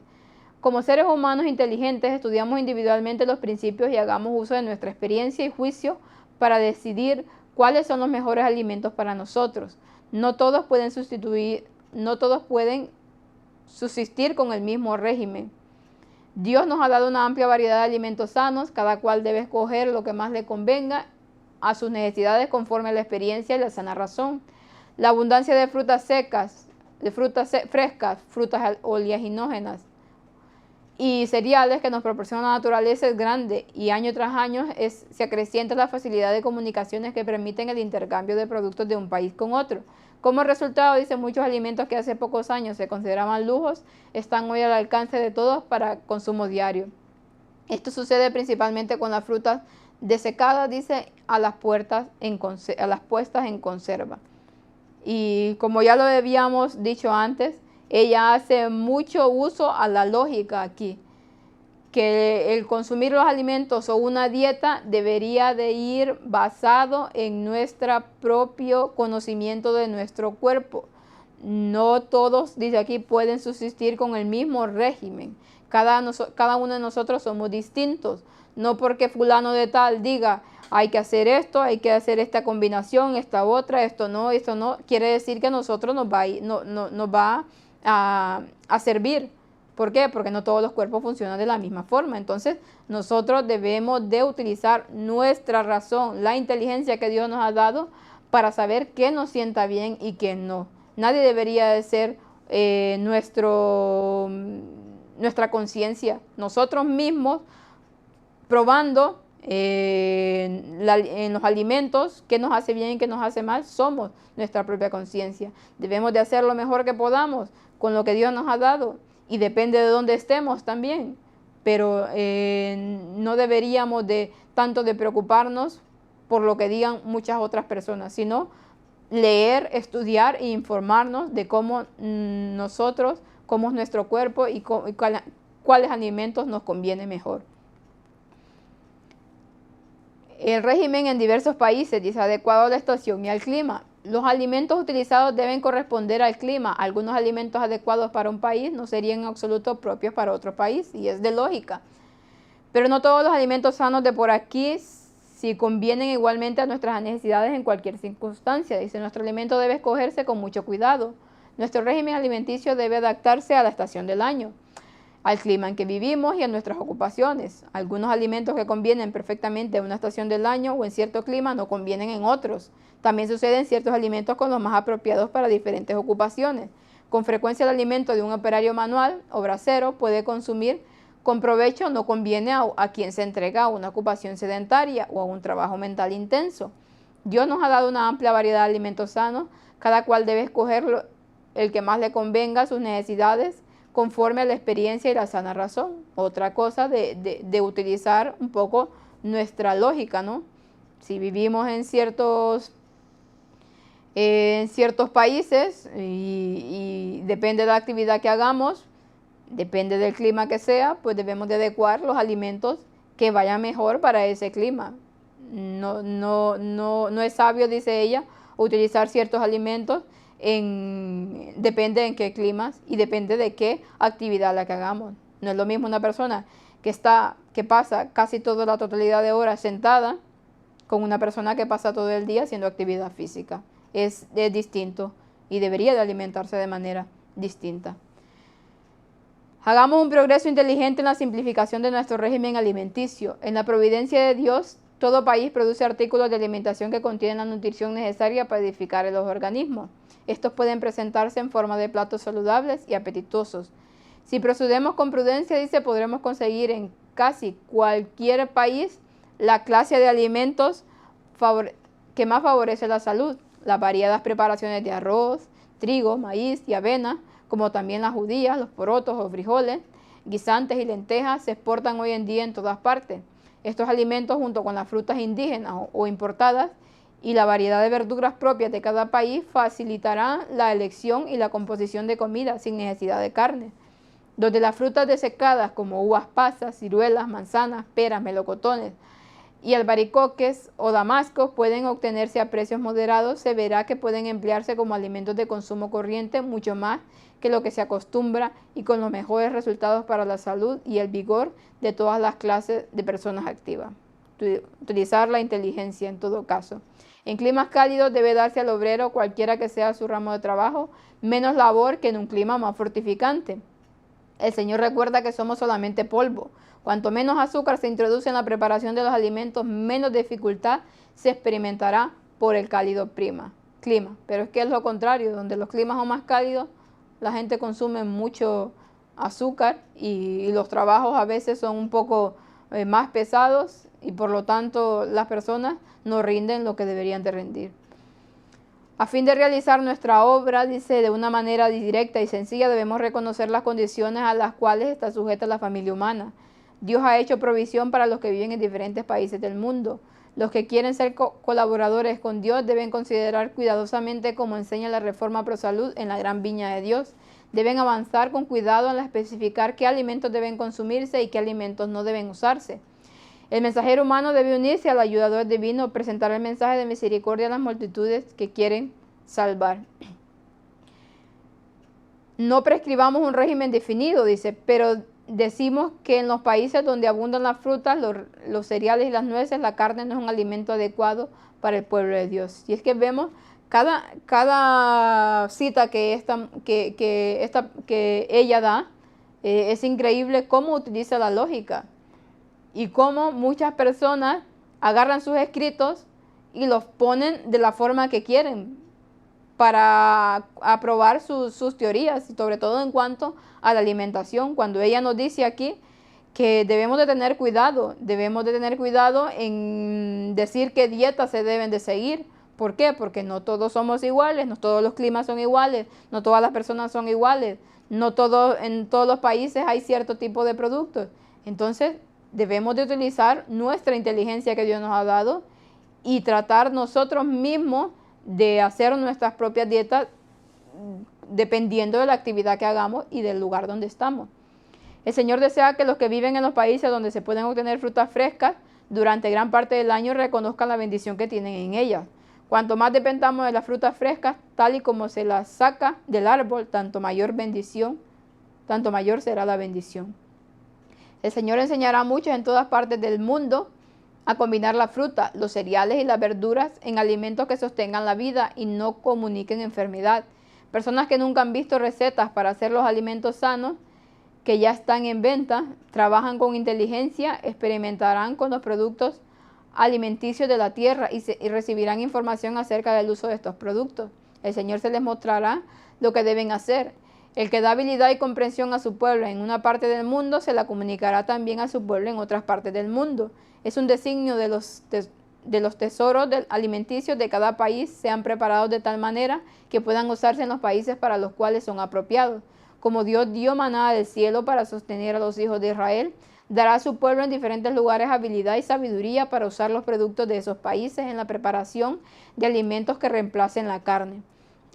Como seres humanos inteligentes, estudiamos individualmente los principios y hagamos uso de nuestra experiencia y juicio para decidir cuáles son los mejores alimentos para nosotros. No todos pueden no todos pueden subsistir con el mismo régimen. Dios nos ha dado una amplia variedad de alimentos sanos, cada cual debe escoger lo que más le convenga a sus necesidades conforme a la experiencia y la sana razón. La abundancia de frutas secas, de frutas frescas, frutas oleaginógenas y cereales que nos proporciona la naturaleza es grande, y año tras año se acrecienta la facilidad de comunicaciones que permiten el intercambio de productos de un país con otro. Como resultado, dice, muchos alimentos que hace pocos años se consideraban lujos están hoy al alcance de todos para consumo diario. Esto sucede principalmente con las frutas desecadas, dice, a las puestas en conserva. Y como ya lo habíamos dicho antes, ella hace mucho uso a la lógica aquí, que el consumir los alimentos o una dieta debería de ir basado en nuestro propio conocimiento de nuestro cuerpo. No todos, dice aquí, pueden subsistir con el mismo régimen. Cada uno de nosotros somos distintos. No porque fulano de tal diga, hay que hacer esto, hay que hacer esta combinación, esta otra, esto no, quiere decir que a nosotros nos va a servir. ¿Por qué? Porque no todos los cuerpos funcionan de la misma forma. Entonces, nosotros debemos de utilizar nuestra razón, la inteligencia que Dios nos ha dado para saber qué nos sienta bien y qué no. Nadie debería de ser nuestra conciencia. Nosotros mismos probando en los alimentos qué nos hace bien y qué nos hace mal, somos nuestra propia conciencia. Debemos de hacer lo mejor que podamos con lo que Dios nos ha dado, y depende de dónde estemos también, pero no deberíamos de tanto de preocuparnos por lo que digan muchas otras personas, sino leer, estudiar e informarnos de cómo nosotros, cómo es nuestro cuerpo y cuáles alimentos nos conviene mejor. El régimen en diversos países dice adecuado a la estación y al clima. Los alimentos utilizados deben corresponder al clima. Algunos alimentos adecuados para un país no serían en absoluto propios para otro país, y es de lógica. Pero no todos los alimentos sanos de por aquí si convienen igualmente a nuestras necesidades en cualquier circunstancia. Dice, nuestro alimento debe escogerse con mucho cuidado. Nuestro régimen alimenticio debe adaptarse a la estación del año, al clima en que vivimos y a nuestras ocupaciones. Algunos alimentos que convienen perfectamente en una estación del año o en cierto clima no convienen en otros. También suceden ciertos alimentos con los más apropiados para diferentes ocupaciones. Con frecuencia el alimento de un operario manual o bracero puede consumir con provecho, no conviene a quien se entrega a una ocupación sedentaria o a un trabajo mental intenso. Dios nos ha dado una amplia variedad de alimentos sanos, cada cual debe escoger el que más le convenga a sus necesidades conforme a la experiencia y la sana razón. Otra cosa de utilizar un poco nuestra lógica, ¿no? Si vivimos en ciertos países y depende de la actividad que hagamos, depende del clima que sea, pues debemos de adecuar los alimentos que vayan mejor para ese clima. No es sabio, dice ella, utilizar ciertos alimentos depende en qué climas y depende de qué actividad la que hagamos. No es lo mismo una persona que pasa casi toda la totalidad de horas sentada con una persona que pasa todo el día haciendo actividad física. Es distinto y debería de alimentarse de manera distinta. Hagamos un progreso inteligente en la simplificación de nuestro régimen alimenticio. En la providencia de Dios, todo país produce artículos de alimentación que contienen la nutrición necesaria para edificar los organismos. Estos pueden presentarse en forma de platos saludables y apetitosos. Si procedemos con prudencia, dice, podremos conseguir en casi cualquier país la clase de alimentos que más favorece la salud. Las variadas preparaciones de arroz, trigo, maíz y avena, como también las judías, los porotos o frijoles, guisantes y lentejas, se exportan hoy en día en todas partes. Estos alimentos, junto con las frutas indígenas o importadas y la variedad de verduras propias de cada país, facilitarán la elección y la composición de comida sin necesidad de carne. Donde las frutas desecadas como uvas pasas, ciruelas, manzanas, peras, melocotones y albaricoques o damascos pueden obtenerse a precios moderados, se verá que pueden emplearse como alimentos de consumo corriente mucho más que lo que se acostumbra y con los mejores resultados para la salud y el vigor de todas las clases de personas activas. utilizar la inteligencia en todo caso. En climas cálidos debe darse al obrero, cualquiera que sea su ramo de trabajo, menos labor que en un clima más fortificante. El Señor recuerda que somos solamente polvo. Cuanto menos azúcar se introduce en la preparación de los alimentos, menos dificultad se experimentará por el cálido clima. Pero es que es lo contrario, donde los climas son más cálidos, la gente consume mucho azúcar y los trabajos a veces son un poco más pesados y por lo tanto las personas no rinden lo que deberían de rendir. A fin de realizar nuestra obra, dice, de una manera directa y sencilla, debemos reconocer las condiciones a las cuales está sujeta la familia humana. Dios ha hecho provisión para los que viven en diferentes países del mundo. Los que quieren ser colaboradores con Dios deben considerar cuidadosamente, como enseña la Reforma Pro Salud en la Gran Viña de Dios. Deben avanzar con cuidado en especificar qué alimentos deben consumirse y qué alimentos no deben usarse. El mensajero humano debe unirse al ayudador divino, presentar el mensaje de misericordia a las multitudes que quieren salvar. No prescribamos un régimen definido, dice, pero decimos que en los países donde abundan las frutas, los cereales y las nueces, la carne no es un alimento adecuado para el pueblo de Dios. Y es que vemos cada cita que ella da, es increíble cómo utiliza la lógica. Y cómo muchas personas agarran sus escritos y los ponen de la forma que quieren para aprobar sus teorías, sobre todo en cuanto a la alimentación. Cuando ella nos dice aquí que debemos de tener cuidado en decir qué dietas se deben de seguir. ¿Por qué? Porque no todos somos iguales, no todos los climas son iguales, no todas las personas son iguales, en todos los países hay cierto tipo de productos. Entonces, debemos de utilizar nuestra inteligencia que Dios nos ha dado y tratar nosotros mismos de hacer nuestras propias dietas dependiendo de la actividad que hagamos y del lugar donde estamos. El Señor desea que los que viven en los países donde se pueden obtener frutas frescas durante gran parte del año reconozcan la bendición que tienen en ellas. Cuanto más dependamos de las frutas frescas, tal y como se las saca del árbol, tanto mayor será la bendición. El Señor enseñará a muchos en todas partes del mundo a combinar la fruta, los cereales y las verduras en alimentos que sostengan la vida y no comuniquen enfermedad. Personas que nunca han visto recetas para hacer los alimentos sanos que ya están en venta, trabajan con inteligencia, experimentarán con los productos alimenticios de la tierra y recibirán información acerca del uso de estos productos. El Señor se les mostrará lo que deben hacer. El que da habilidad y comprensión a su pueblo en una parte del mundo, se la comunicará también a su pueblo en otras partes del mundo. Es un designio de los tesoros alimenticios de cada país sean preparados de tal manera que puedan usarse en los países para los cuales son apropiados. Como Dios dio maná del cielo para sostener a los hijos de Israel, dará a su pueblo en diferentes lugares habilidad y sabiduría para usar los productos de esos países en la preparación de alimentos que reemplacen la carne.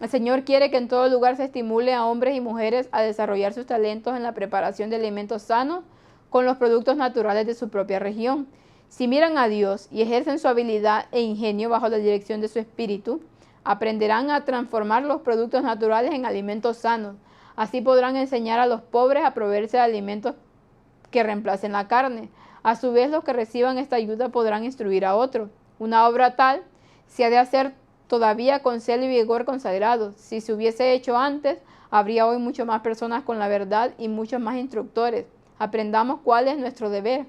El Señor quiere que en todo lugar se estimule a hombres y mujeres a desarrollar sus talentos en la preparación de alimentos sanos con los productos naturales de su propia región. Si miran a Dios y ejercen su habilidad e ingenio bajo la dirección de su espíritu, aprenderán a transformar los productos naturales en alimentos sanos. Así podrán enseñar a los pobres a proveerse de alimentos que reemplacen la carne. A su vez, los que reciban esta ayuda podrán instruir a otros. Una obra tal se ha de hacer todavía con celo y vigor consagrados. Si se hubiese hecho antes, habría hoy mucho más personas con la verdad y muchos más instructores. Aprendamos cuál es nuestro deber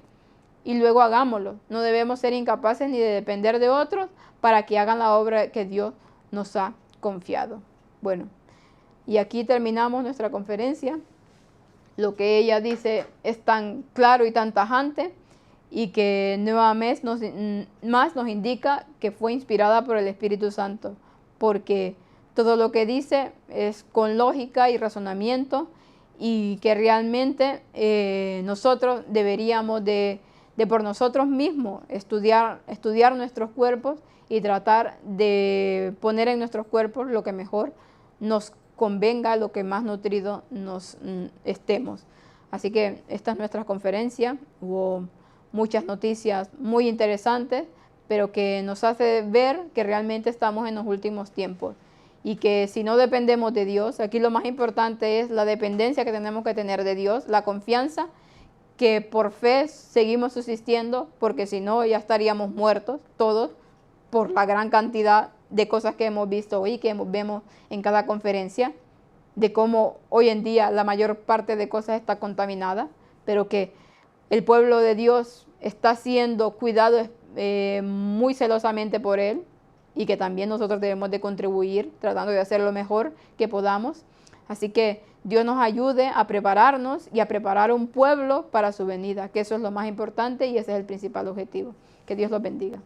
y luego hagámoslo. No debemos ser incapaces ni de depender de otros para que hagan la obra que Dios nos ha confiado. Bueno, y aquí terminamos nuestra conferencia. Lo que ella dice es tan claro y tan tajante, y que nuevamente nos indica que fue inspirada por el Espíritu Santo, porque todo lo que dice es con lógica y razonamiento, y que realmente nosotros deberíamos de por nosotros mismos estudiar nuestros cuerpos y tratar de poner en nuestros cuerpos lo que mejor nos convenga, lo que más nutrido nos estemos. Así que esta es nuestra conferencia. Hubo muchas noticias muy interesantes, pero que nos hace ver que realmente estamos en los últimos tiempos y que si no dependemos de Dios, aquí lo más importante es la dependencia que tenemos que tener de Dios, la confianza que por fe seguimos subsistiendo, porque si no ya estaríamos muertos todos por la gran cantidad de cosas que hemos visto hoy, que vemos en cada conferencia, de cómo hoy en día la mayor parte de cosas está contaminada, pero que el pueblo de Dios está siendo cuidado muy celosamente por Él, y que también nosotros debemos de contribuir tratando de hacer lo mejor que podamos. Así que Dios nos ayude a prepararnos y a preparar un pueblo para su venida, que eso es lo más importante y ese es el principal objetivo. Que Dios los bendiga.